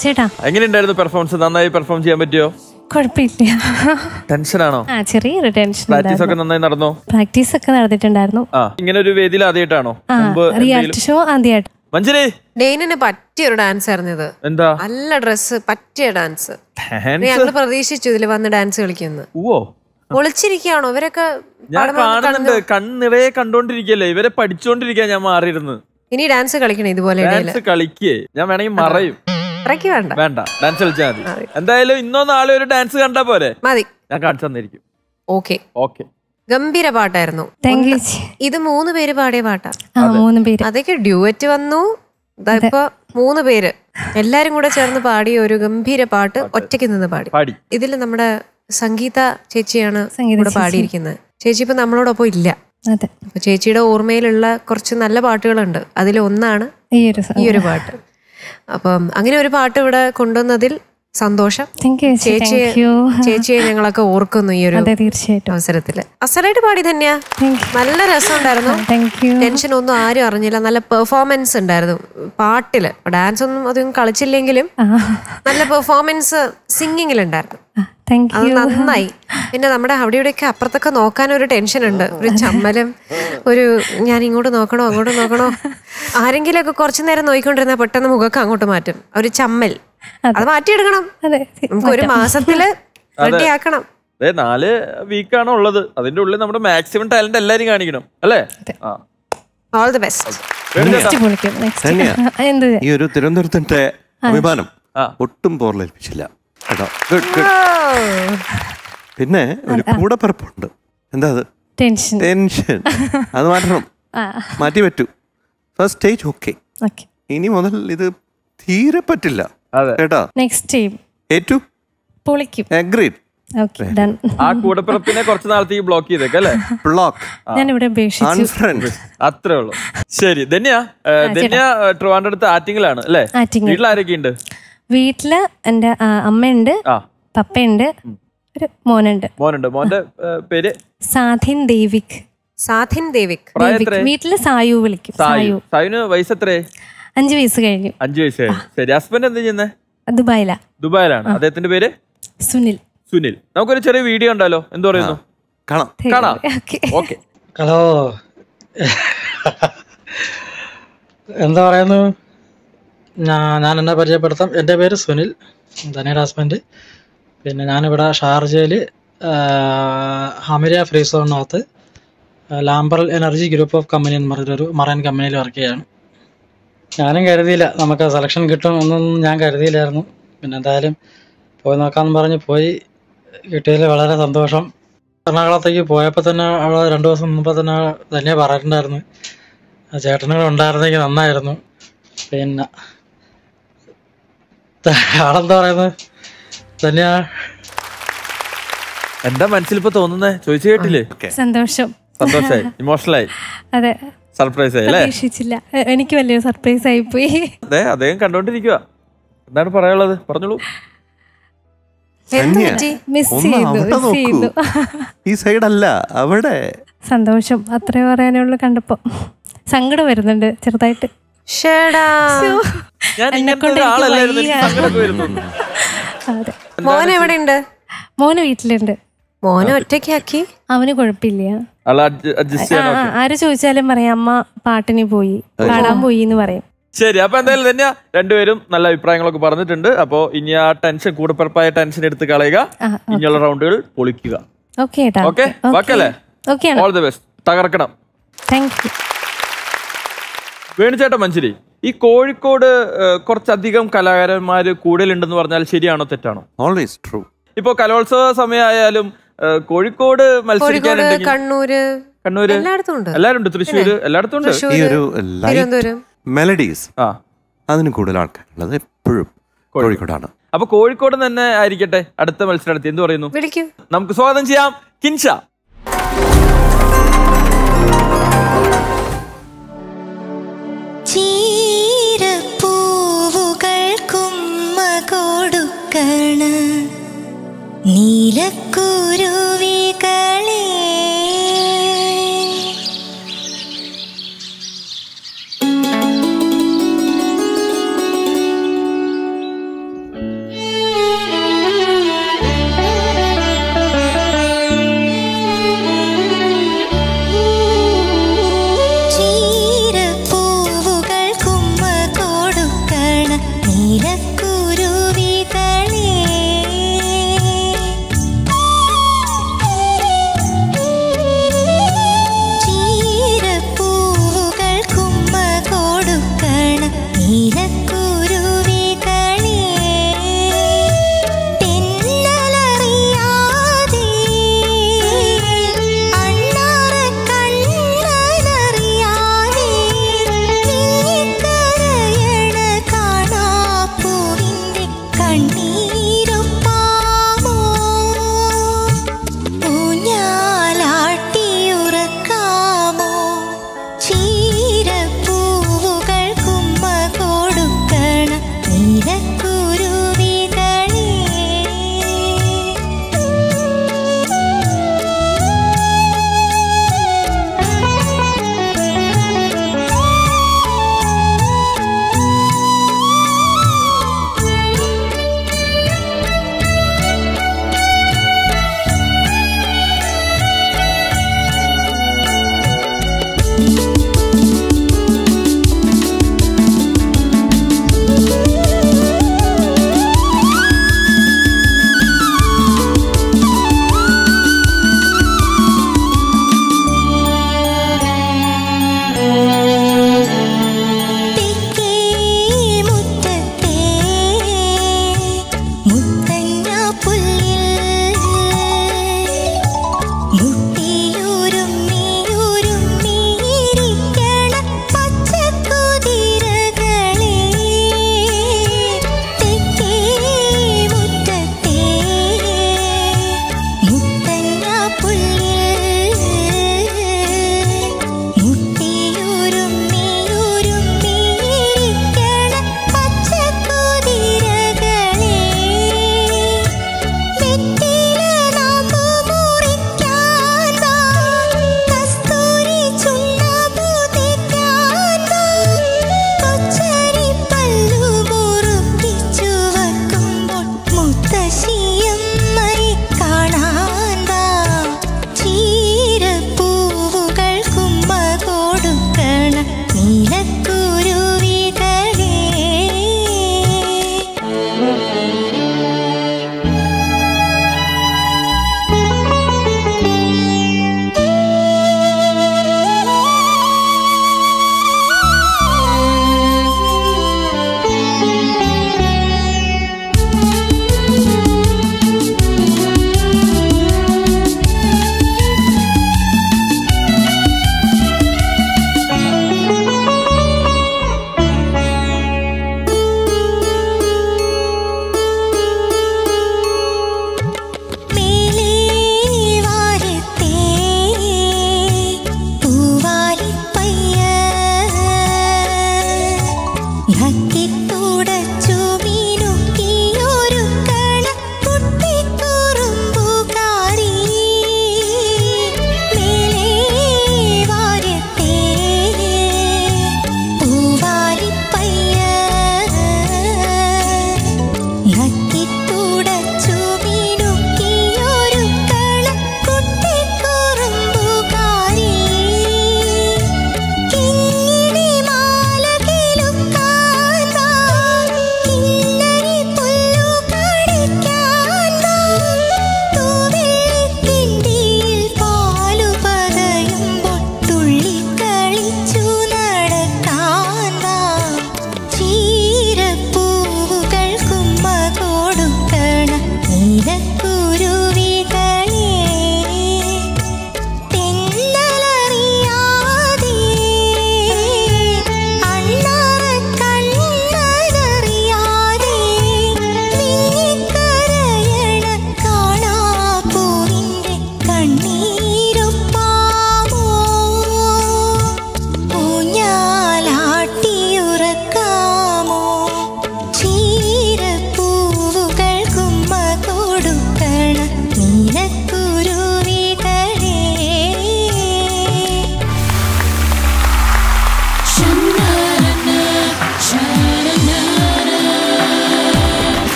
ചേട്ടാ എങ്ങനെയുണ്ടായിരുന്നു പെർഫോമൻസ്? നന്നായി പെർഫോം ചെയ്യാൻ പറ്റിയോ? കുഴപ്പമില്ല. ടെൻഷനാണോ? ചെറിയൊരു ടെൻഷൻ. പ്രാക്ടീസ് ഒക്കെ നന്നായി നടന്നോ? പ്രാക്ടീസ് ഒക്കെ നടന്നിട്ടുണ്ടായിരുന്നു. ഇങ്ങനെ ഒരു വേദിയിൽ ആദ്യമായിട്ടാണോ? റിയാലിറ്റി ഷോ ആദ്യമായിട്ട്. മഞ്ജരി ഡെയിനിന് പറ്റിയൊരു ഡാൻസ് ആയിരുന്നു ഇത്. എന്താ? നല്ല ഡ്രസ്, പറ്റിയ ഡാൻസ്. ഞങ്ങള് പ്രതീക്ഷിച്ചു ഇതില് വന്ന് ഡാൻസ് കളിക്കുന്നു. ഒളിച്ചിരിക്കുകയാണോ ഇവരൊക്കെ? ഞാൻ കാണുന്നുണ്ട്, കണ്ണിറയെ കണ്ടോണ്ടിരിക്കല്ലേ, ഇവരെ പഠിച്ചോണ്ടിരിക്കാ ഞാൻ മാറിയിരുന്നു. ഇനി ഡാൻസ് കളിക്കണം ഇതുപോലെ. ഡാൻസ് കളിക്കേ, ഞാൻ വേണമെങ്കിൽ മറയും. വേണ്ട വേണ്ട, ഡാൻസ് കളിച്ചാൽ മതി. എന്തായാലും ഇന്നോ നാളെ ഒരു ഡാൻസ് കണ്ടാ പോരെ? മതി, ഞാൻ കാണിച്ചു തന്നിരിക്കും. Okay okay. ഗംഭീര പാട്ടായിരുന്നു. ഇത് 3 പേര് പാടിയ പാട്ടാ. 3 പേര്. അതൊക്കെ ഡ്യൂറ്റ് വന്നു. ഇപ്പൊ 3 പേര് എല്ലാരും കൂടെ ചേർന്ന് പാടിയ ഒരു ഗംഭീര പാട്ട് ഒറ്റയ്ക്ക് നിന്ന് പാടി. ഇതില് നമ്മുടെ സംഗീത ചേച്ചിയാണ് ഇവിടെ പാടിയിരിക്കുന്നത്. ചേച്ചി ഇപ്പൊ നമ്മളോടൊപ്പം ഇല്ല. അപ്പൊ ചേച്ചിയുടെ ഓർമ്മയിലുള്ള കുറച്ച് നല്ല പാട്ടുകളുണ്ട്. അതിലൊന്നാണ് ഈ ഒരു പാട്ട്. അപ്പം അങ്ങനെ ഒരു പാട്ട് ഇവിടെ കൊണ്ടുവന്നതിൽ സന്തോഷം. ചേച്ചിയെ ഞങ്ങളൊക്കെ ഓർക്കുന്നു ഈ ഒരു അവസരത്തില്. അസലായിട്ട് പാടി തന്നെയാ. നല്ല രസമുണ്ടായിരുന്നു. ടെൻഷൻ ഒന്നും ആരും അറിഞ്ഞില്ല. നല്ല പെർഫോമൻസ് ഉണ്ടായിരുന്നു പാട്ടില്. ഡാൻസ് ഒന്നും അധികം കളിച്ചില്ലെങ്കിലും നല്ല പെർഫോമൻസ് സിംഗിങ്ങിലുണ്ടായിരുന്നു. അത് നന്നായി. പിന്നെ നമ്മുടെ അവിടെ ഇവിടെയൊക്കെ അപ്പുറത്തൊക്കെ നോക്കാൻ ഒരു ടെൻഷൻ ഉണ്ട്, ഒരു ചമ്മലും, ഒരു ഞാൻ ഇങ്ങോട്ട് നോക്കണോ അങ്ങോട്ട് നോക്കണോ. ആരെങ്കിലും ഒക്കെ കുറച്ചു നേരം നോക്കിക്കൊണ്ടിരുന്ന പെട്ടെന്ന് മുഖമൊക്കെ അങ്ങോട്ട് മാറ്റും. ഒരു ചമ്മൽ, അത് മാറ്റിയെടുക്കണം. നമുക്ക് ഒരു മാസത്തില് റെഡിയാക്കണം. 4 വീക്കാണ് ഉള്ളത്. അതിന്റെ ഉള്ളിൽ നമ്മുടെ മാക്സിമം ടാലന്റ് എല്ലാരും കാണിക്കണം അല്ലേ? All the best. ഈ ഒരു തിരുവനന്തപുരത്തിന്റെ അഭിമാനം ഒട്ടും പോർലേൽപ്പിച്ചില്ല കേട്ടോ. പിന്നെ ഒരു കൂടപ്പിറപ്പുണ്ട്. എന്താ അത്? ടെൻഷൻ. അത് മാറ്റണം, മാറ്റി പറ്റൂ. First stage okay. ഇനി മുതൽ ഇത് തീരെ പറ്റില്ല കേട്ടോ. ഏറ്റു അഗ്രീഡ്. ആ കൂടപ്പിറപ്പിനെ കുറച്ച് നാളത്തേക്ക് ബ്ലോക്ക് ചെയ്തേക്കല്ലേ? ബ്ലോക്ക്. അത്രേ ഉള്ളൂ. ശരി ധന്യ. ധന്യ ട്രിവാൻഡ്രത്ത് ആറ്റിങ്ങിലാണ് അല്ലേ? വീട്ടിൽ ആരൊക്കെ ഉണ്ട്? വീട്ടില് എന്റെ അമ്മയുണ്ട്, പപ്പയുണ്ട്, ഒരു മോനുണ്ട്. മോന്റെ പേര് സാധിൻ ദേവിക്. വീട്ടില് സായു വിളിക്കും. സായുന് വയസ്സ് എത്രേ? 5 വയസ്സ് കഴിഞ്ഞു. 5 വയസ്സ് കഴിഞ്ഞു. ശരി. ഹസ്ബൻഡ് എന്താ ചെയ്യുന്നേ? ദുബായിലാണ്. അദ്ദേഹത്തിന്റെ പേര് സുനിൽ. നമുക്കൊരു ചെറിയ വീഡിയോ ഉണ്ടല്ലോ, എന്ത് പറയുന്നു? കാണാം. ഓക്കെ. ഹലോ, എന്താ പറയുന്നു? ഞാൻ എന്നെ പരിചയപ്പെടുത്താം. എൻ്റെ പേര് സുനിൽ, ധനയുടെ ഹസ്ബൻഡ്. പിന്നെ ഞാനിവിടെ ഷാർജയിൽ ഹമിരിയ ഫ്രീ സോണിനകത്ത് ലാംബറൽ എനർജി ഗ്രൂപ്പ് ഓഫ് കമ്പനി എന്ന് പറഞ്ഞൊരു മറൈൻ കമ്പനിയിൽ വർക്ക് ചെയ്യാണ്. ഞാനും കരുതിയില്ല നമുക്ക് സെലക്ഷൻ കിട്ടും എന്നൊന്നും ഞാൻ കരുതിയില്ലായിരുന്നു. പിന്നെ എന്തായാലും പോയി നോക്കാമെന്ന് പറഞ്ഞ് പോയി. കിട്ടിയതിൽ വളരെ സന്തോഷം. എറണാകുളത്തേക്ക് പോയപ്പോൾ തന്നെ അവിടെ 2 ദിവസം മുമ്പ് തന്നെ തന്നെ പറഞ്ഞിട്ടുണ്ടായിരുന്നു ചേട്ടനുകൾ ഉണ്ടായിരുന്നെങ്കിൽ നന്നായിരുന്നു. പിന്നെ ആളെന്താ പറയുന്നത്? ധന്യ എന്താ മനസ്സിലിപ്പോ തോന്നുന്നേ? ചോദിച്ചു കേട്ടില്ലേ? സന്തോഷായി, ഇമോഷണലായി. അതെ, സർപ്രൈസ് ആയി അല്ലേ? എനിക്ക് വലിയ സർപ്രൈസ് ആയി പോയി. അതെ, അദ്ദേഹം കണ്ടോണ്ടിരിക്കുക. എന്താണ് പറയാനുള്ളത്? പറഞ്ഞോളൂ. ഈ സൈഡല്ല, അവിടെ സന്തോഷം അത്രേ പറയാനുള്ളൂ. കണ്ടപ്പോ സങ്കടം വരുന്നുണ്ട് ചെറുതായിട്ട്. മോന് വീട്ടിലുണ്ട്. മോനെ ഒറ്റയ്ക്കാക്കി. അവന് കുഴപ്പമില്ല. ആര് ചോദിച്ചാലും പറയാം അമ്മ പാട്ടിന് പോയി, പാടാൻ പോയി എന്ന് പറയും. ശരി. അപ്പൊ എന്തായാലും തന്നെ രണ്ടുപേരും നല്ല അഭിപ്രായങ്ങളൊക്കെ പറഞ്ഞിട്ടുണ്ട്. അപ്പൊ ഇനി ആ ടെൻഷൻ, കൂടപ്പിറപ്പായ ടെൻഷൻ എടുത്ത് കളയുക. ഇനിയുള്ള റൗണ്ടുകൾ പൊളിക്കുക. ഓക്കെ വാക്കല്ലേ? All the best. തകർക്കണം. വേണുചേട്ടാ, മഞ്ജരി, ഈ കോഴിക്കോട് കുറച്ചധികം കലാകാരന്മാര് കൂടുതലുണ്ടെന്ന് പറഞ്ഞാൽ ശരിയാണോ തെറ്റാണോ? Always true. ഇപ്പൊ കലോത്സവ സമയമായാലും കോഴിക്കോട് മത്സരിക്കാനുണ്ടെങ്കിൽ കണ്ണൂര് എല്ലാരും ഉണ്ട്, തൃശ്ശൂര് എല്ലായിടത്തും ഉണ്ട്. ഈ ഒരു ലൈറ്റ് മെലഡീസ് അതിന് കൂടുതൽ ആൾക്കാരുള്ളത് എപ്പോഴും കോഴിക്കോടാണ്. അപ്പൊ കോഴിക്കോട് തന്നെ ആയിരിക്കട്ടെ അടുത്ത മത്സരാർത്ഥി. എന്ത് പറയുന്നു? നമുക്ക് സ്വാഗതം ചെയ്യാം കിൻഷ. നീലക്കുരുവികളെ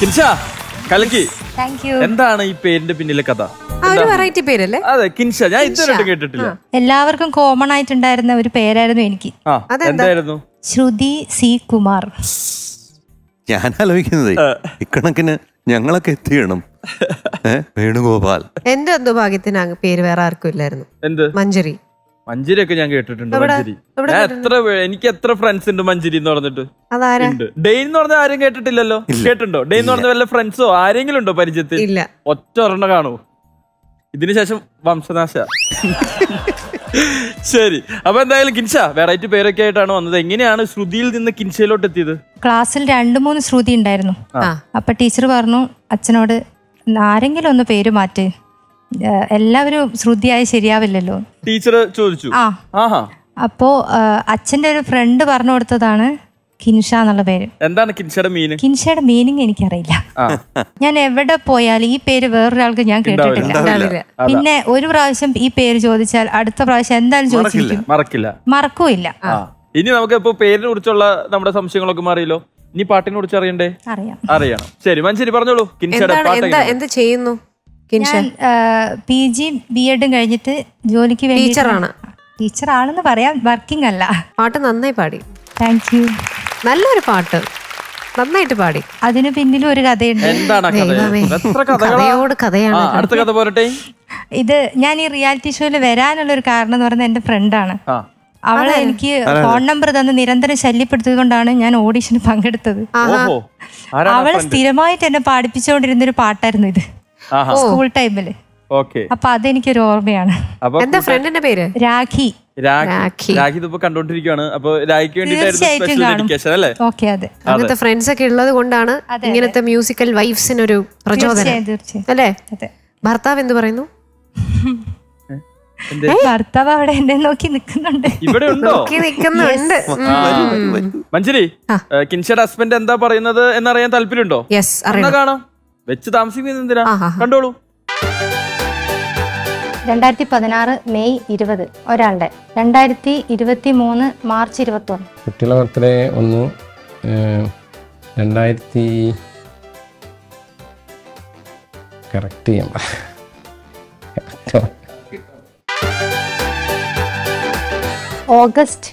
കിൻഷ കലക്കി. Thank you. എന്താണ് ഈ പേരിന്റെ പിന്നിലെ കഥ? ഒരു വെറൈറ്റി പേരല്ലേ? അതെ കിൻഷ, ഞാൻ ഇതുവരെ കേട്ടിട്ടില്ല. എല്ലാവർക്കും കോമൺ ആയിട്ടുണ്ടായിരുന്ന ഒരു പേരായിരുന്നു എനിക്ക്. എന്തായിരുന്നു? ശ്രുതി സി കുമാർ. ഞാൻ ആലോചിക്കുന്നത് ഇക്കണക്കിന് ഞങ്ങളൊക്കെ എത്തിയണം. വേണുഗോപാൽ. എന്റെ എന്തോ ഭാഗ്യത്തിന് പേര് വേറെ ആർക്കും ഇല്ലായിരുന്നു. എന്ത്? മഞ്ജരി. മഞ്ജരിയൊക്കെ ഞാൻ കേട്ടിട്ടുണ്ട്. മഞ്ജരി എനിക്ക് എത്ര ഫ്രണ്ട്സ് ഉണ്ട് മഞ്ജരി എന്ന് പറഞ്ഞിട്ട്. ഡെയിൻ എന്ന് പറഞ്ഞ ആരും കേട്ടിട്ടില്ലല്ലോ. കേട്ടിട്ടുണ്ടോ? ഡെയിൻ എന്ന് പറഞ്ഞ വല്ല ഫ്രണ്ട്സോ ആരെങ്കിലും ഉണ്ടോ പരിചയത്തിൽ? ഇല്ല. ഒറ്റ ഒരെണ്ണം കാണൂ. ഇതിനുശേഷം വംശനാശ. ശരി, അപ്പൊ എന്തായാലും കിൻഷ വെറൈറ്റി പേരൊക്കെ ആയിട്ടാണ് വന്നത്. എങ്ങനെയാണ് ശ്രുതിയിൽ നിന്ന് കിൻഷയിലോട്ട് എത്തിയത്? ക്ലാസ്സിൽ 2-3 ശ്രുതി ഉണ്ടായിരുന്നു. അപ്പൊ ടീച്ചർ പറഞ്ഞു അച്ഛനോട് ആരെങ്കിലും ഒന്ന് പേര് മാറ്റ്, എല്ലാവരും ശ്രുതിയായി ശരിയാവില്ലല്ലോ. ടീച്ചർ ചോദിച്ചു. അപ്പോ അച്ഛന്റെ ഒരു ഫ്രണ്ട് പറഞ്ഞു കൊടുത്തതാണ് കിൻഷ എന്നുള്ള പേര്. എന്താണ് കിൻഷയുടെ മീനിങ്? കിൻഷയുടെ മീനിങ് എനിക്കറിയില്ല. ഞാൻ എവിടെ പോയാലും ഈ പേര് വേറൊരാൾക്ക് ഞാൻ കേട്ടിട്ടില്ല. പിന്നെ ഒരു പ്രാവശ്യം ഈ പേര് ചോദിച്ചാൽ അടുത്ത പ്രാവശ്യം എന്തായാലും ചോദിച്ചിരിക്കും, മറക്കൂല്ല. ഇനി നമുക്ക് ഇപ്പൊ പേരിനെ കുറിച്ചുള്ള നമ്മുടെ സംശയങ്ങളൊക്കെ മാറിയല്ലോ. ഇനി പാട്ടിനെ കുറിച്ച് അറിയണ്ടേ? അറിയണം. ശരി മഞ്ജരി പറഞ്ഞോളൂ. കിൻഷയുടെ പാട്ട് എന്ത് ചെയ്യുന്നു? ഞാൻ PG BEd കഴിഞ്ഞിട്ട് ജോലിക്ക് വേണ്ടി ടീച്ചറാണെന്ന് പറയാം, വർക്കിംഗ് അല്ല. പാട്ട് നന്നായി പാടി. Thank you. നല്ലൊരു പാട്ട്, നന്നായിട്ട് പാടി. അതിന് പിന്നിലും ഒരു കഥയുണ്ട്. ഇത് ഞാൻ ഈ റിയാലിറ്റി ഷോയിൽ വരാനുള്ള ഒരു കാരണം എന്ന് പറയുന്നത് എന്റെ ഫ്രണ്ടാണ്. അവളെ എനിക്ക് ഫോൺ നമ്പർ തന്ന് നിരന്തരം ശല്യപ്പെടുത്തിയത് കൊണ്ടാണ് ഞാൻ ഓഡീഷന് പങ്കെടുത്തത്. അവള് സ്ഥിരമായിട്ട് എന്നെ പാടിപ്പിച്ചുകൊണ്ടിരുന്നൊരു പാട്ടായിരുന്നു ഇത് സ്കൂൾ ടൈമില്. അപ്പൊ അതെനിക്കൊരു ഓർമ്മയാണ്. എന്താ ഫ്രണ്ടിന്റെ പേര്? രാഖി. രാഖി ഇപ്പൊ കണ്ടോണ്ടിരിക്കുകയാണ്. അപ്പൊ രാഖിക്ക് അങ്ങനത്തെ ഫ്രണ്ട്സ് ഒക്കെ ഉള്ളത് കൊണ്ടാണ് ഇങ്ങനത്തെ മ്യൂസിക്കൽ വൈബ്സിനൊരു പ്രചോദനം അല്ലേ? ഭർത്താവ് എന്ത് പറയുന്നു? ഭർത്താവ് അവിടെ എന്നെ നോക്കി നിൽക്കുന്നുണ്ട്. മഞ്ജരി, കിൻഷയുടെ ഹസ്ബൻഡ് എന്താ പറയുന്നത് എന്നറിയാൻ താല്പര്യമുണ്ടോ? കാണാം. വെച്ച് താമസിക്കുന്നത് എന്തിനാ? കണ്ടോളൂ. 2016 മെയ് 20 ഒരാളുടെ, 2023 മാർച്ച് 21. കുട്ടികളുടെ ബർത്ത്ഡേ 2000 കറക്റ്റ് ചെയ്യാം. ഓഗസ്റ്റ്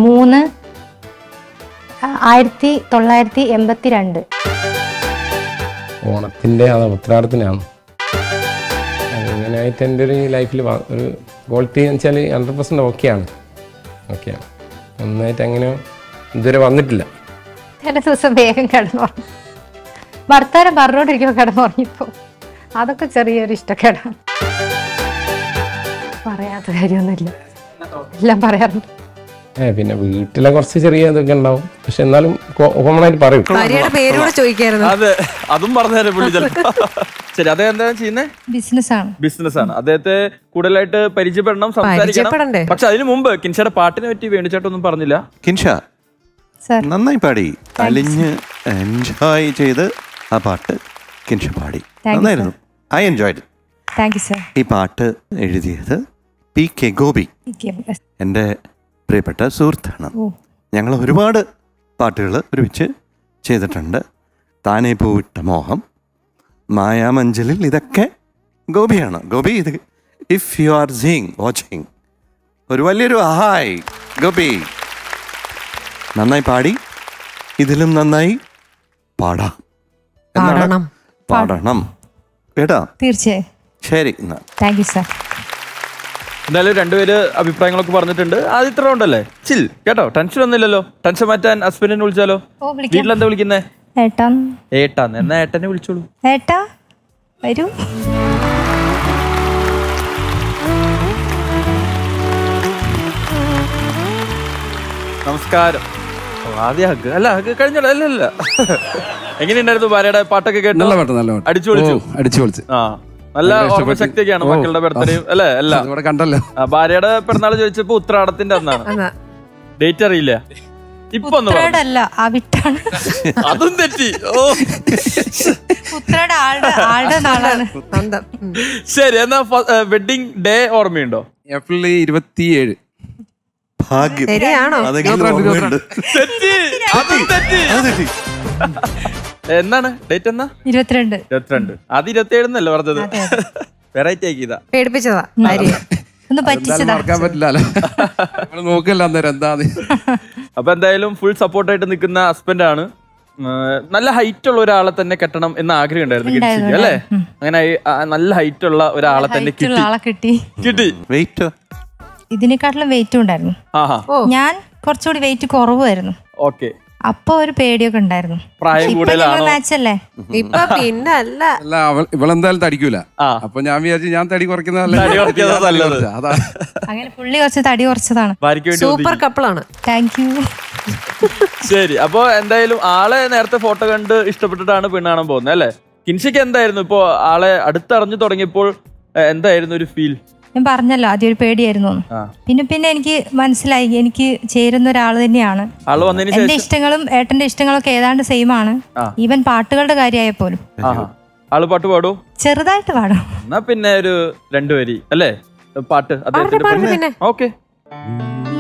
3 1982. ഓണത്തിൻ്റെ അത് ഉത്രാടത്തിനാണ്. അങ്ങനെയായിട്ട് എൻ്റെ ഒരു ലൈഫിൽ ഒരു ക്വാളിറ്റി എന്ന് വെച്ചാൽ 100% ഓക്കെയാണ്. ഒന്നായിട്ട് അങ്ങനെ ഇതുവരെ വന്നിട്ടില്ല. ചില ദിവസം വേഗം കിടന്നുറങ്ങും. ഭർത്താരം പറഞ്ഞോണ്ടിരിക്കുമ്പോൾ കിടന്നുറങ്ങിപ്പോ അതൊക്കെ ചെറിയൊരു ഇഷ്ടക്കേടാണ്. പറയാത്ത കാര്യമൊന്നുമില്ല, എല്ലാം പറയാറുണ്ട്. പിന്നെ വീട്ടിലെ കുറച്ച് ചെറിയ ഇതൊക്കെ ഉണ്ടാവും, പക്ഷെ എന്നാലും കോമൺ ആയിട്ട് പറയും. അതെ, അതും പറഞ്ഞുതരാം പുള്ളി ചിലപ്പോ. ശരി, അദ്ദേഹം എന്താ ചെയ്യുന്നത്? ബിസിനസ് ആണ്. അദ്ദേഹത്തെ കൂടുതലായിട്ട് പരിചയപ്പെടണം, സംസാരിക്കണം. പക്ഷെ അതിനു മുമ്പ് കിൻഷയുടെ പാട്ടിനെ പറ്റി വേണിച്ചേട്ടൊന്നും പറഞ്ഞില്ല. കിൻഷ നന്നായി പാടി, അലിഞ്ഞ് എൻജോയ് ചെയ്ത് ആ പാട്ട് കിൻഷ പാടി. നന്നായിരുന്നു. I enjoyed. ഈ പാട്ട് എഴുതിയത് PK ഗോപി, എൻ്റെ പ്രിയപ്പെട്ട സുഹൃത്താണ്. ഞങ്ങൾ ഒരുപാട് പാട്ടുകൾ ഒരുമിച്ച് ചെയ്തിട്ടുണ്ട്. താനേ പൂവിട്ട മോഹം, മായാമഞ്ചലിൽ, ഇതൊക്കെ ഗോപിയാണ്. ഗോപി, ഇത് if you are seeing watching, ഒരു വലിയൊരു ഹായ് ഗോപി. നന്നായി പാടി, ഇതിലും നന്നായി പാടാം. പാടണം കേട്ടോ? തീർച്ചയായും. ശരി, താങ്ക് യു സർ. എന്തായാലും രണ്ടുപേര് അഭിപ്രായങ്ങളൊക്കെ പറഞ്ഞിട്ടുണ്ട്. ആദ്യത്തെ റൗണ്ട് അല്ലേ? ചിൽ കേട്ടോ, ടെൻഷൻ ഒന്നുമില്ലല്ലോ. ടെൻഷൻ മാറ്റാൻ ഹസ്ബൻഡിനെ വിളിച്ചാലോ? വീട്ടിലെന്താ വിളിക്കുന്നേ? ഏട്ടാന്ന്. എന്നാ ഏട്ടനെ വിളിച്ചോളൂ. ഏട്ടാ വരൂ. നമസ്കാരം. ആദ്യം ഹഗ് അല്ല, ഹഗ് കഴിഞ്ഞല്ലോ. അല്ല എങ്ങനെയുണ്ടായിരുന്നു ഭാര്യയുടെ പാട്ടൊക്കെ കേട്ടോ? അടിച്ചു പൊളിച്ചു. ആ, നല്ല ഓർമ്മശക്തിയൊക്കെയാണ് മക്കളുടെ ബർത്ത്ഡേയും അല്ലേ? എല്ലാം കണ്ടല്ലോ. ഭാര്യയുടെ പിറന്നാൾ ചോദിച്ചപ്പോ ഉത്രാടത്തിന്റെ അന്നാണ്. ഡേറ്റ് അറിയില്ല. ഇപ്പൊ അതും തെറ്റി. ശരി, എന്നാ വെഡിങ് ഡേ ഓർമ്മയുണ്ടോ? ഏപ്രിൽ 27. ഭാഗ്യം. തെറ്റി. അതും തെറ്റി. എന്നാണ് ഡേറ്റ്? എന്നാ? 22. അത് 27 എന്നല്ലേ പറഞ്ഞത്? വെറൈറ്റി ആക്കിയതാ, പേടിപ്പിച്ചതാ. മറക്കാൻ പറ്റില്ലല്ലോ. നോക്കല്ല അന്നേരം എന്താന്ന്. അപ്പൊ എന്തായാലും ഫുൾ സപ്പോർട്ടായിട്ട് നിൽക്കുന്ന ഹസ്ബൻഡ് ആണ്. നല്ല ഹൈറ്റ് ഉള്ള ഒരാളെ തന്നെ കെട്ടണം എന്ന ആഗ്രഹം ഉണ്ടായിരുന്നു കിഡ്സിക്ക് അല്ലേ? അങ്ങനെ നല്ല ഹൈറ്റ് ഉള്ള ഒരാളെ തന്നെ കിട്ടി. വെയിറ്റ് ഇതിനെക്കാട്ടിലും വെയിറ്റും ഉണ്ടായിരുന്നു. ഞാൻ കുറച്ചുകൂടി വെയിറ്റ് കുറവായിരുന്നു. ഓക്കെ. അപ്പൊ ഒരു പേടിയൊക്കെ ഉണ്ടായിരുന്നു. പ്രായം കൂടുതലാണോ? മാച്ചല്ലേ ഇപ്പൊ പിന്നെ അല്ല. ഇവളെന്തായാലും തടിക്കൂല. അപ്പൊ ഞാൻ വിചാരിച്ചു ഞാൻ തടി കുറയ്ക്കുന്നതല്ല. അങ്ങനെ പുള്ളി കുറച്ച് തടി കുറച്ചതാണ്. സൂപ്പർ കപ്പിളാണ്. Thank you. ശരി, അപ്പൊ എന്തായാലും ആളെ നേരത്തെ ഫോട്ടോ കണ്ട് ഇഷ്ടപ്പെട്ടിട്ടാണ് പെണ്ണ് കാണാൻ പോകുന്നത് അല്ലേ? കിൻഷിക്ക് എന്തായിരുന്നു ഇപ്പൊ ആളെ അടുത്തറിഞ്ഞു തുടങ്ങിയപ്പോൾ എന്തായിരുന്നു ഒരു ഫീൽ? ഞാൻ പറഞ്ഞല്ലോ ആദ്യം ഒരു പേടിയായിരുന്നു. പിന്നെ എനിക്ക് മനസ്സിലായി എനിക്ക് ചേരുന്ന ഒരാൾ തന്നെയാണ്. എന്റെ ഇഷ്ടങ്ങളും ഏട്ടന്റെ ഇഷ്ടങ്ങളൊക്കെ ഏതാണ്ട് സെയിം ആണ്. ഈവൻ പാട്ടുകളുടെ കാര്യമായ പോലും. ആള് പാട്ട് പാടൂ? ചെറുതായിട്ട് പാടും. എന്നാ പിന്നെ ഒരു 2 വരി അല്ലേ പാട്ട് അദ്ദേഹത്തിന്റെ? ഓക്കെ.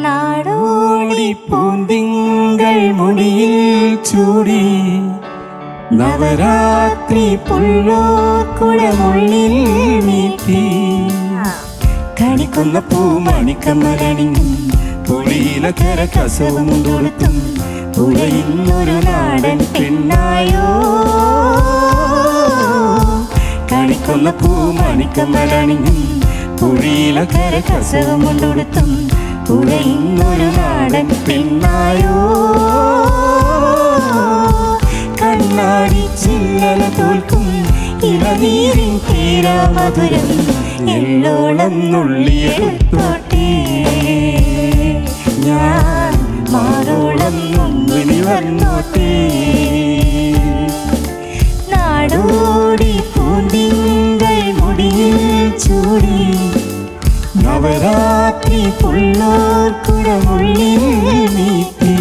നാടോടി പൂന്തിങ്കൾ മുടിയിൽ ചൂടി നവരാത്രി പുള്ളോക്കുടമുള്ളിൽ നീട്ടി കണിക്കുന്ന പൂമണിക്കമ്മലണിഞ്ഞും പുളിയിലക്കര കസവും കൊടുത്തും പുഴയുന്നൊരു നാടൻ പെണ്ണായോ. കണിക്കുന്ന പൂമണിക്കമ്മലണിഞ്ഞും പുഴയിലക്കര കസവും കൊടുത്തും പുഴയുന്നൊരു നാടൻ പെണ്ണായോ. കണ്ണാടി ചില്ലല തോൽക്കും ഇളനീരിൻ തീരാ മധുരം എള്ളോളം നുള്ളിയെടുത്തോട്ടെ ഞാൻ മാറോളം മുമ്പിനി വന്നോട്ടെ. നാടോടി പൂന്തിങ്കൾ മുടിയിൽ ചൂടി നവരാത്രി പുള്ളോർക്കുടമുള്ളിൽ നീട്ടി.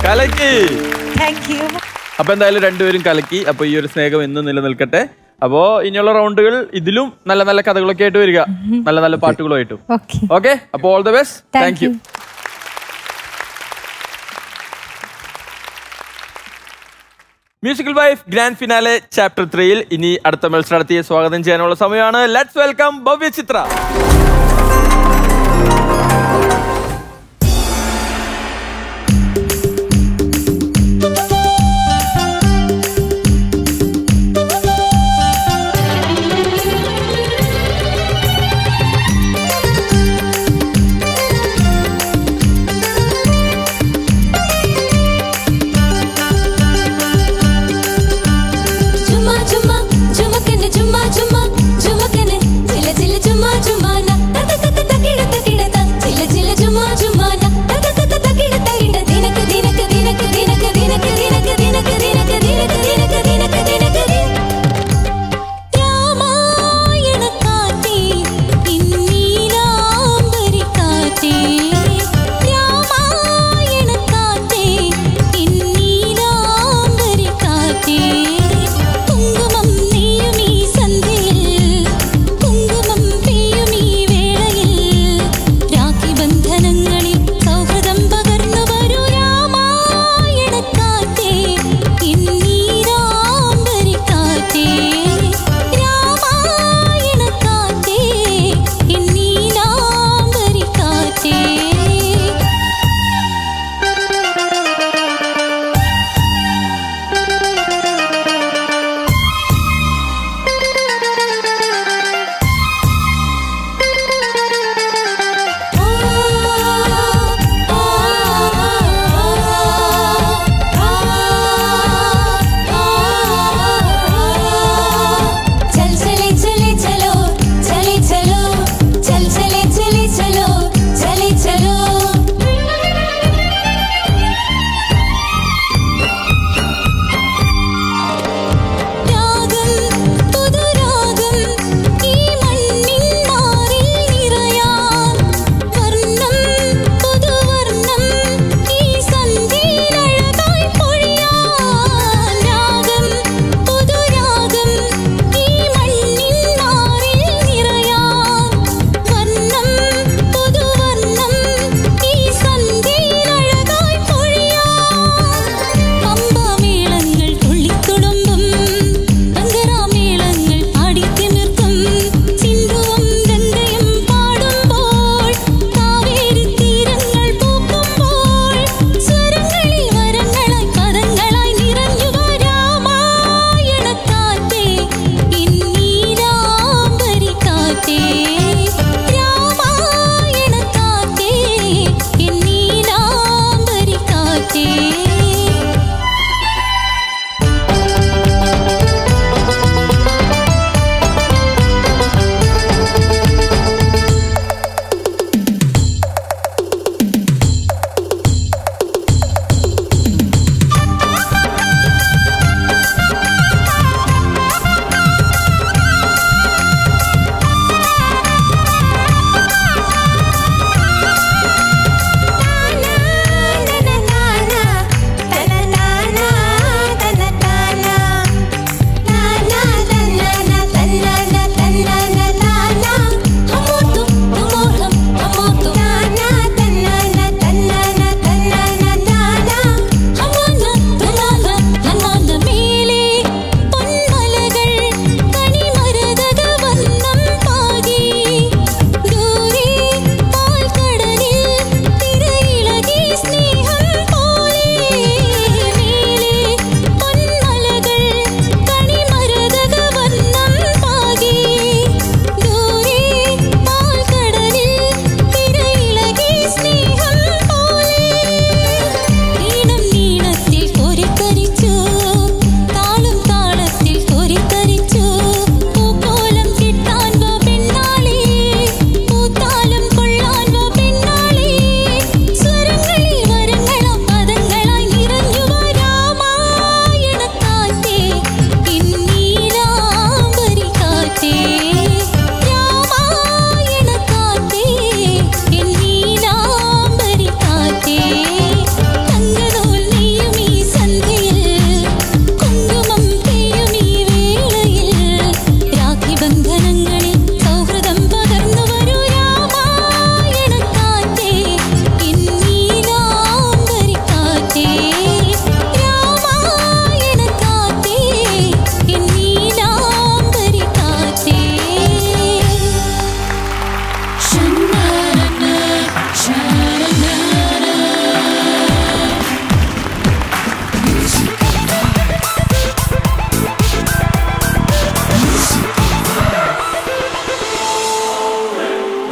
കലക്കി. Thank you. അപ്പൊ എന്തായാലും രണ്ടുപേരും കലക്കി. അപ്പൊ ഈ ഒരു സ്നേഹം എന്നും നിലനിൽക്കട്ടെ. അപ്പോ ഇനിയുള്ള റൗണ്ടുകൾ ഇതിലും നല്ല നല്ല കഥകളൊക്കെ ആയിട്ട് വരിക, നല്ല നല്ല പാട്ടുകളുമായിട്ടും. ഓക്കെ, അപ്പൊ all the best. Thank you. Musical wife grand finale chapter 3യിൽ ഇനി അടുത്ത മത്സരാർത്ഥിയെ സ്വാഗതം ചെയ്യാനുള്ള സമയമാണ്. Let's welcome Bhavya Chithra. Chuma chuma, chuma kene, chuma chuma, chuma kene, chile chile chuma chuma na.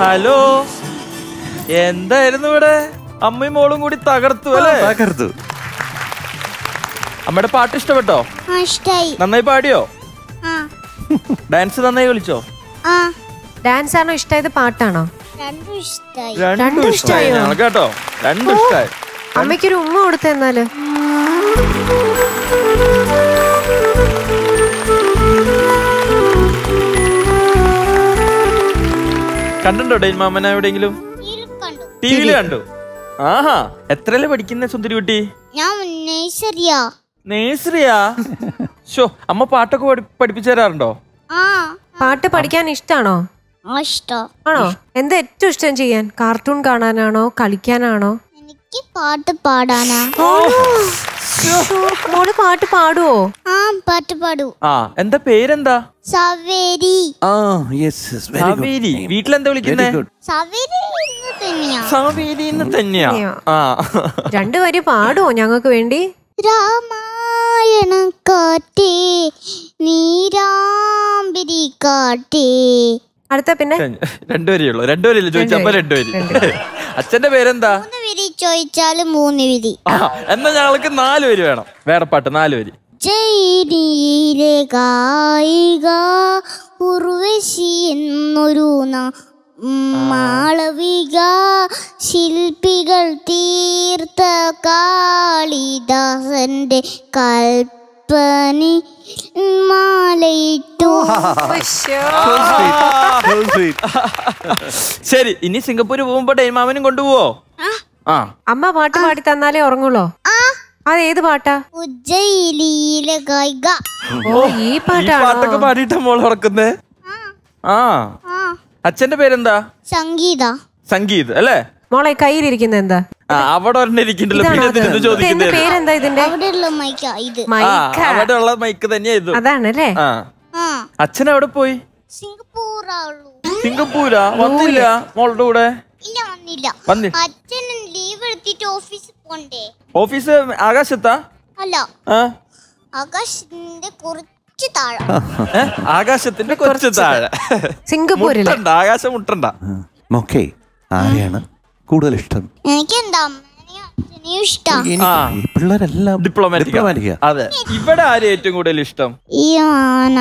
Hello, എന്തായിരുന്നു ഇവിടെ? അമ്മയും മോളും കൂടി തകർത്തു അല്ലേ? തകർത്തു. അമ്മയുടെ പാട്ട് ഇഷ്ടപ്പെട്ടോ? നന്നായി പാടിയോ? ഡാൻസ് നന്നായി കളിച്ചോ? ഡാൻസ് ആണോ ഇഷ്ടമായത്, പാട്ടാണോ? രണ്ടും ഇഷ്ടമായി കേട്ടോ, രണ്ടും ഇഷ്ടമായി. അമ്മയ്ക്കൊരു ഉമ്മ കൊടുത്തെന്നാല്. കണ്ടോ ഡെയിൻ മാമന എവിടെയെങ്കിലും? ടിവിയില് കണ്ടു. ആഹാ, എത്രയല്ലേ പഠിക്കുന്ന സുന്ദരി കുട്ടി? നേഴ്സറിയാ? ഷോ, അമ്മ പാട്ടൊക്കെ പഠിപ്പിച്ചു തരാറുണ്ടോ? പാട്ട് പഠിക്കാൻ ഇഷ്ടാണോ? ആണോ? എന്താ ഏറ്റവും ഇഷ്ടം ചെയ്യാൻ? കാർട്ടൂൺ കാണാനാണോ, കളിക്കാനാണോ? എനിക്ക് പാട്ട് പാടാനാ. മോള് പാട്ട് പാടുവോ? പാട്ട് പാടൂ. എന്താ പേരെന്താ? സവേരി. സവേരി. വീട്ടിലെന്താ വിളിക്കുന്നേ? സവേരി തന്നെയാ. രണ്ടുപേരും പാടുവോ ഞങ്ങൾക്ക് വേണ്ടി? രാമായണം കാട്ടേ നീരാമ്പരി കാട്ടേ. അടുത്ത പിന്നെ രണ്ടുപേരുള്ളൂ. രണ്ടുപേരില്ല ചോദിച്ചപ്പോ രണ്ടുപേര്. അച്ഛന്റെ പേരെന്താ? 3 വരി ചോദിച്ചാല് 3 വരി. എന്നാ ഞങ്ങൾക്ക് 4 വരി വേണം. വേറെ പാട്ട് 4 വരി. ജയിലെ ഗായിക ഉർവശി എന്നൊരു മാളവിക ശില്പികൾ തീർത്ത കാളിദാസന്റെ കൽപ്പനി മാലയിട്ടു. ശരി, ഇനി സിംഗപ്പൂര് പോകുമ്പോ ഡെയ്മാമനും കൊണ്ടുപോവോ? അമ്മ പാട്ട് പാടി തന്നാലേ ഉറങ്ങുള്ളോ? അത് ഏത് പാട്ടാ? ഉജ്ജയിലെ ഗായിക. ഈ പാട്ടൊക്കെ പാടിയിട്ടാ മോൾ ഉറക്കുന്നേ? അച്ഛന്റെ പേരെന്താ? സംഗീത. സംഗീത് അല്ലേ? മോളെ കയ്യിലിരിക്കുന്ന എന്താ? അവിടെ ഇരിക്കണ്ടല്ലോ. പേരെന്താ ഇതിന്റെ? അവിടെയുള്ള മൈക്കാ ഇത്. അവിടെ ഉള്ള മൈക്ക് തന്നെയാ ഇത്. അതാണല്ലേ? അച്ഛൻ എവിടെ പോയി? സിംഗപ്പൂരാ? വന്നില്ല മോളുടെ കൂടെ? ഇല്ല, വന്നില്ല. അച്ഛൻ ലീവ് എടുത്തിട്ട് ഓഫീസിൽ പോണ്ടേ? ഓഫീസ് ആകാശത്താ? അല്ല, ആകാശത്തിന്റെ കുറച്ച് താഴെ. ആകാശത്തിന്റെ കുറച്ച് താഴെ സിംഗപ്പൂരിൽ. ആകാശം മുട്ടണ്ട. ഓക്കേ, ആരെയാണ് കൂടുതൽ ഇഷ്ടം? എനിക്ക് എന്താ അച്ഛനെയും ഇഷ്ടം. പിള്ളേരെല്ലാം ഡിപ്ലോമാറ്റിക്. അതെ, ഇവിടെ ആരെയും ഏറ്റവും കൂടുതൽ ഇഷ്ടം? ഈ ആന.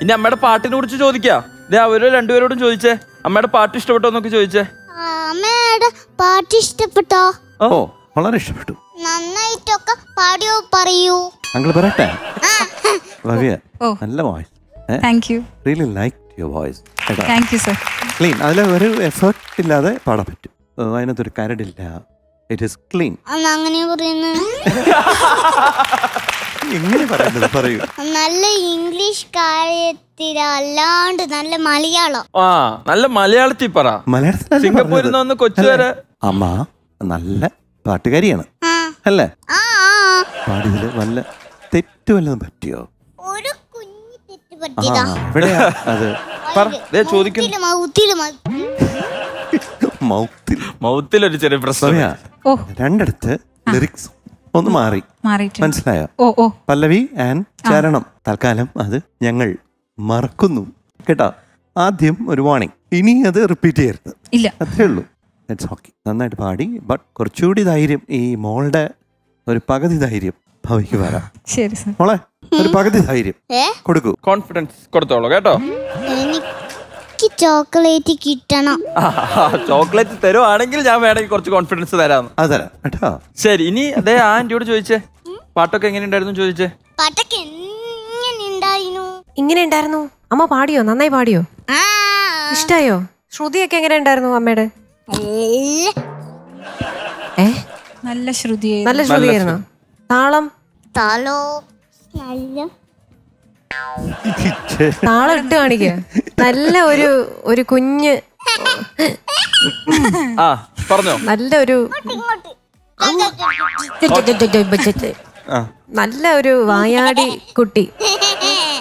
ഇനി അമ്മയുടെ പാട്ടിനെ കുറിച്ച് ചോദിക്കാ. അവരോ രണ്ടുപേരോടും ചോദിച്ചേ, അമ്മയുടെ പാട്ട് ഇഷ്ടപ്പെട്ടോ എന്നൊക്കെ ചോദിച്ചേ. അമ്മയുടെ പാട്ട് ഇഷ്ടപ്പെട്ടോ? ഓ, വളരെ ഇഷ്ടപ്പെട്ടു. നന്നായിട്ടൊക്കെ പാടിയോ പറയൂ. അങ്കിൾ പറയട്ടെ? നല്ല voice. Thank you. Really like your voice. Thank you sir. Clean. അതിൽ ഒരു എഫേർട്ട് ഇല്ലാതെ പാടാൻ പറ്റും. അതിനകത്തൊരു കരടില്ല. It is clean. അങ്ങനെ പറയുന്നത് എങ്ങനെ പറയുന്നത് പറയൂ. നല്ല ഇംഗ്ലീഷ് കാര്യത്തിൽ അല്ലാണ്ട് നല്ല മലയാളം. നല്ല മലയാളത്തിൽ പറ. സിംഗപ്പൂരിൽ നിന്ന് കൊച്ചി വരെ. അമ്മ നല്ല പാട്ടുകാരിയാണ് അല്ലേ? പാടിയതില് വല്ല തെറ്റ് വല്ലതും പറ്റിയോ? ഒരു കുഞ്ഞു തെറ്റ് പറ്റിയതാ. മൗത്തിലൊരു ചെറിയ പ്രശ്നം. രണ്ടിടത്ത് ലിറിക്സ് ഒന്ന് മാറി. മനസ്സിലായോ? പല്ലവി ആൻഡ് ചരണം. തൽക്കാലം അത് ഞങ്ങൾ മറക്കുന്നു കേട്ടോ. ആദ്യം ഒരു വാണിംഗ്, ഇനി അത് റിപ്പീറ്റ് ചെയ്യരുത്. ഇല്ല, അത്രേ ഉള്ളൂ. It's okay. നന്നായിട്ട് പാടി. ബട്ട് കുറച്ചുകൂടി ധൈര്യം, ഈ മോളുടെ ഒരു പകുതി ധൈര്യം ഭവിക്ക് വരാം. ശരി സർ. മോളെ ഒരു പകുതി ധൈര്യം കൊടുക്കൂ. കോൺഫിഡൻസ് കൊടുത്തോളൂ കേട്ടോ. എനിക്ക് ചോക്ലേറ്റ് കിട്ടണം. ചോക്ലേറ്റ് തരുവാണെങ്കിൽ ഞാൻ വേണമെങ്കിൽ കുറച്ച് കോൺഫിഡൻസ് തരാം. അതരാ കേട്ടോ. ശരി, ഇനി അതേ ആ ആന്റിയോട് ചോദിച്ചേ, പാട്ടൊക്കെ എങ്ങനെയുണ്ടായിരുന്നു ചോദിച്ചേ. പാട്ടൊക്കെ ഇങ്ങനെ ഉണ്ടായിരുന്നു. അമ്മ പാടിയോ? നന്നായി പാടിയോ? ഇഷ്ടായോ? ശ്രുതിയൊക്കെ എങ്ങനെ ഉണ്ടായിരുന്നു അമ്മയുടെ? നല്ല ശ്രുതി. നല്ല ശ്രുതിയായിരുന്നു. താളം താളം ഇട്ട് കാണിക്ക. നല്ല ഒരു കുഞ്ഞ് നല്ല ഒരു നല്ല ഒരു വായാടി കുട്ടി.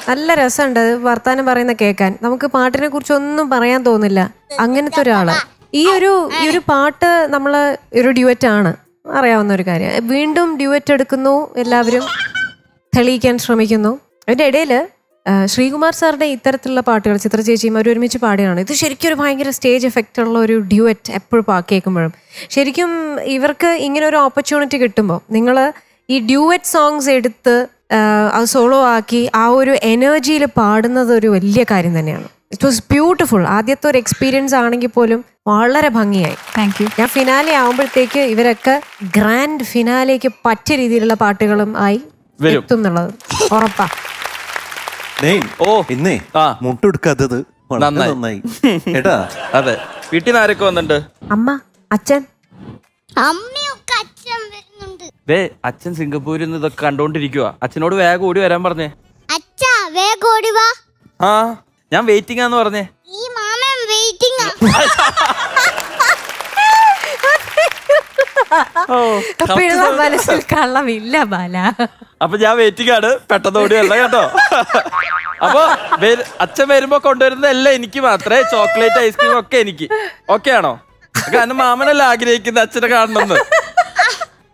നല്ല രസമുണ്ട് അത് വർത്താനം പറയുന്ന കേൾക്കാൻ. നമുക്ക് പാട്ടിനെ കുറിച്ച് ഒന്നും പറയാൻ തോന്നില്ല. അങ്ങനത്തെ ഒരാള്. ഈ ഒരു പാട്ട് നമ്മൾ ഒരു ഡ്യുവറ്റ് ആണ്, അറിയാവുന്ന ഒരു കാര്യം. വീണ്ടും ഡ്യുവറ്റ് എടുക്കുന്നു, എല്ലാവരും തെളിയിക്കാൻ ശ്രമിക്കുന്നു. അതിൻ്റെ ഇടയിൽ ശ്രീകുമാർ സാറിന്റെ ഇത്തരത്തിലുള്ള പാട്ടുകൾ ചിത്ര ചേച്ചിയും അവർ ഒരുമിച്ച് പാടുകയാണ്. ഇത് ശരിക്കും ഒരു ഭയങ്കര സ്റ്റേജ് എഫക്റ്റ് ഉള്ള ഒരു ഡ്യുവറ്റ് എപ്പോഴും കേൾക്കുമ്പോഴും. ശരിക്കും ഇവർക്ക് ഇങ്ങനെ ഒരു ഓപ്പർച്യൂണിറ്റി കിട്ടുമ്പോൾ നിങ്ങൾ ഈ ഡ്യുവറ്റ് സോങ്സ് എടുത്ത് അത് സോളോ ആക്കി ആ ഒരു എനർജിയിൽ പാടുന്നത് ഒരു വലിയ കാര്യം തന്നെയാണ്. It was beautiful. ആദ്യത്തെ ഒരു എക്സ്പീരിയൻസ് ആണെങ്കിൽ പോലും വളരെ ഭംഗിയായി. Thank you. ഞാൻ ഫിനാലെ ആവുമ്പോഴത്തേക്ക് ഇവരൊക്കെ ഗ്രാൻഡ് ഫിനാലേക്ക് പറ്റിയ രീതിയിലുള്ള പാട്ടുകളും ആയി എത്തും എന്നുള്ളത് ഉറപ്പാ. ഇന്നേ മുട്ടെടുക്കാത്തത് നന്നായി കേട്ടാ. അതെ, വീട്ടിൽ നിന്ന് ആരൊക്കെ വന്നിട്ടുണ്ട്? അമ്മ, അച്ഛൻ, അമ്മയൊക്കെ അച്ഛൻ വരുന്നുണ്ട്. അച്ഛൻ സിംഗപ്പൂരിൽ നിന്ന് ഇതൊക്കെ കണ്ടോണ്ടിരിക്കുക. അച്ഛനോട് വേഗം ഓടി വരാൻ പറഞ്ഞേ. അച്ഛാ വേഗം ഓടി വാ. ആ, ഞാൻ വെയിറ്റിംഗ് ആന്ന് പറഞ്ഞേ. ഈ മാമൻ വെയിറ്റിംഗ്. മനസ്സിൽ കള്ളമില്ല ബാല. അപ്പൊ ഞാൻ വെയിറ്റിംഗ് ആണ്, പെട്ടെന്ന് ഓടി വരണം കേട്ടോ. അപ്പൊ അച്ഛൻ വരുമ്പോ കൊണ്ടുവരുന്ന എല്ലാം എനിക്ക് മാത്രമേ, ചോക്ലേറ്റ് ഐസ്ക്രീം ഒക്കെ എനിക്ക്. ഓക്കെ ആണോ? കാരണം മാമനല്ല ആഗ്രഹിക്കുന്ന അച്ഛനെ കാണണമെന്ന്.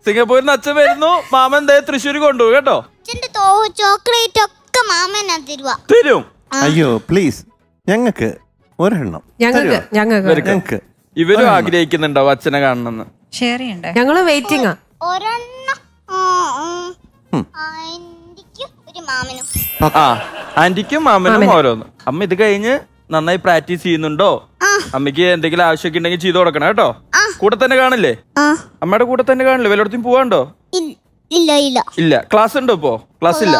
സിംഗപ്പൂരിൽ നിന്ന് അച്ഛൻ വരുന്നു, മാമൻ തൃശ്ശൂർ കൊണ്ടുപോകും കേട്ടോ. ചോക്ലേറ്റ് ഒക്കെ മാമനാ തരും. അയ്യോ പ്ലീസ്, ഞങ്ങൾക്ക് ഒരെണ്ണം. ഞങ്ങൾക്ക് ഇവരും ആഗ്രഹിക്കുന്നുണ്ടാവും അച്ഛനെ കാണണമെന്ന്. ഞങ്ങള് വെയിറ്റിംഗ്. ആന്റിക്കും മാമനും ഓരോന്ന്. അമ്മ ഇത് കഴിഞ്ഞ് നന്നായി പ്രാക്ടീസ് ചെയ്യുന്നുണ്ടോ? അമ്മയ്ക്ക് എന്തെങ്കിലും ആവശ്യമൊക്കെ ഉണ്ടെങ്കിൽ ചെയ്തു കൊടുക്കണം കേട്ടോ. കൂടെ തന്നെ കാണില്ലേ? അമ്മയുടെ കൂടെ തന്നെ കാണില്ലേ? വല്ലയിടത്തും പോവാണ്ടോ? ഇല്ല. ക്ലാസ് ഉണ്ടോ ഇപ്പോ? ക്ലാസ് ഇല്ല,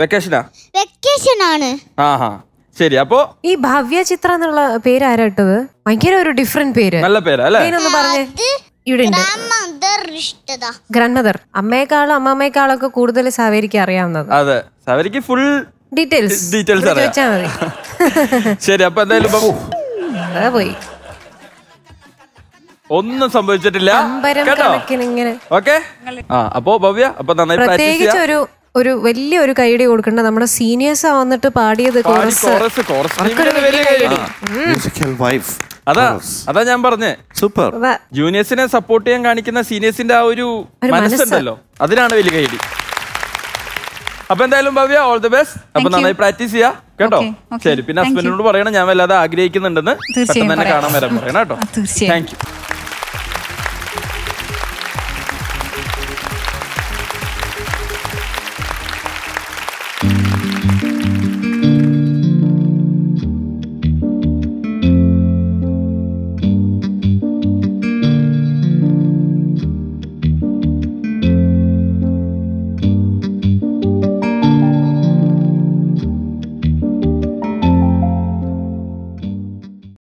വെക്കേഷനാണ്. ആഹാ, ശരി. അപ്പോ ഈ ഭവ്യ ചിത്ര എന്നുള്ള പേര് ആരാ ഇട്ടത്? ഭയങ്കര ഒരു ഡിഫറെന്റ് പേര്. നല്ല പേരാ അല്ലേ? പറഞ്ഞേ. ഇവിടെ ഗ്രാൻഡ് മദർ. അമ്മയെക്കാളും അമ്മമ്മയെക്കാളൊക്കെ കൂടുതൽ സാവേരിക്ക് അറിയാവുന്നത്. അതെ, സാവേരിക്ക് ഫുൾ ഡീറ്റെയിൽസ് അറിയാം. ശരി, അപ്പൊ എന്തായാലും പോയി ഒന്നും സംഭവിച്ചിട്ടില്ല കേട്ടോ. ഓക്കെ. അപ്പോ ഭവ്യ, അപ്പൊ നന്നായി പ്രത്യേകിച്ച് ഒരു വലിയൊരു കൈയടി കൊടുക്കണ്ട. നമ്മുടെ സീനിയേഴ്സാ വന്നിട്ട് പാടിയത്. അതാ ഞാൻ പറഞ്ഞേ, സൂപ്പർ. ജൂനിയേഴ്സിനെ സപ്പോർട്ട് ചെയ്യാൻ കാണിക്കുന്ന സീനിയേഴ്സിന്റെ ആ ഒരു മനസ്സുണ്ടല്ലോ, അതിനാണ് വലിയ കൈയടി. അപ്പൊ എന്തായാലും ഭവ്യ, ഓൾ ദി ബെസ്റ്റ്. അപ്പൊ നന്നായി പ്രാക്ടീസ് ചെയ്യാ കേട്ടോ. ശരി, പിന്നെ ഹസ്ബൻഡിനോട് പറയണം ഞാൻ വല്ലാതെ ആഗ്രഹിക്കുന്നുണ്ടെന്ന്, പെട്ടെന്ന് തന്നെ കാണാൻ വരാൻ പറയണം കേട്ടോ. Thank you.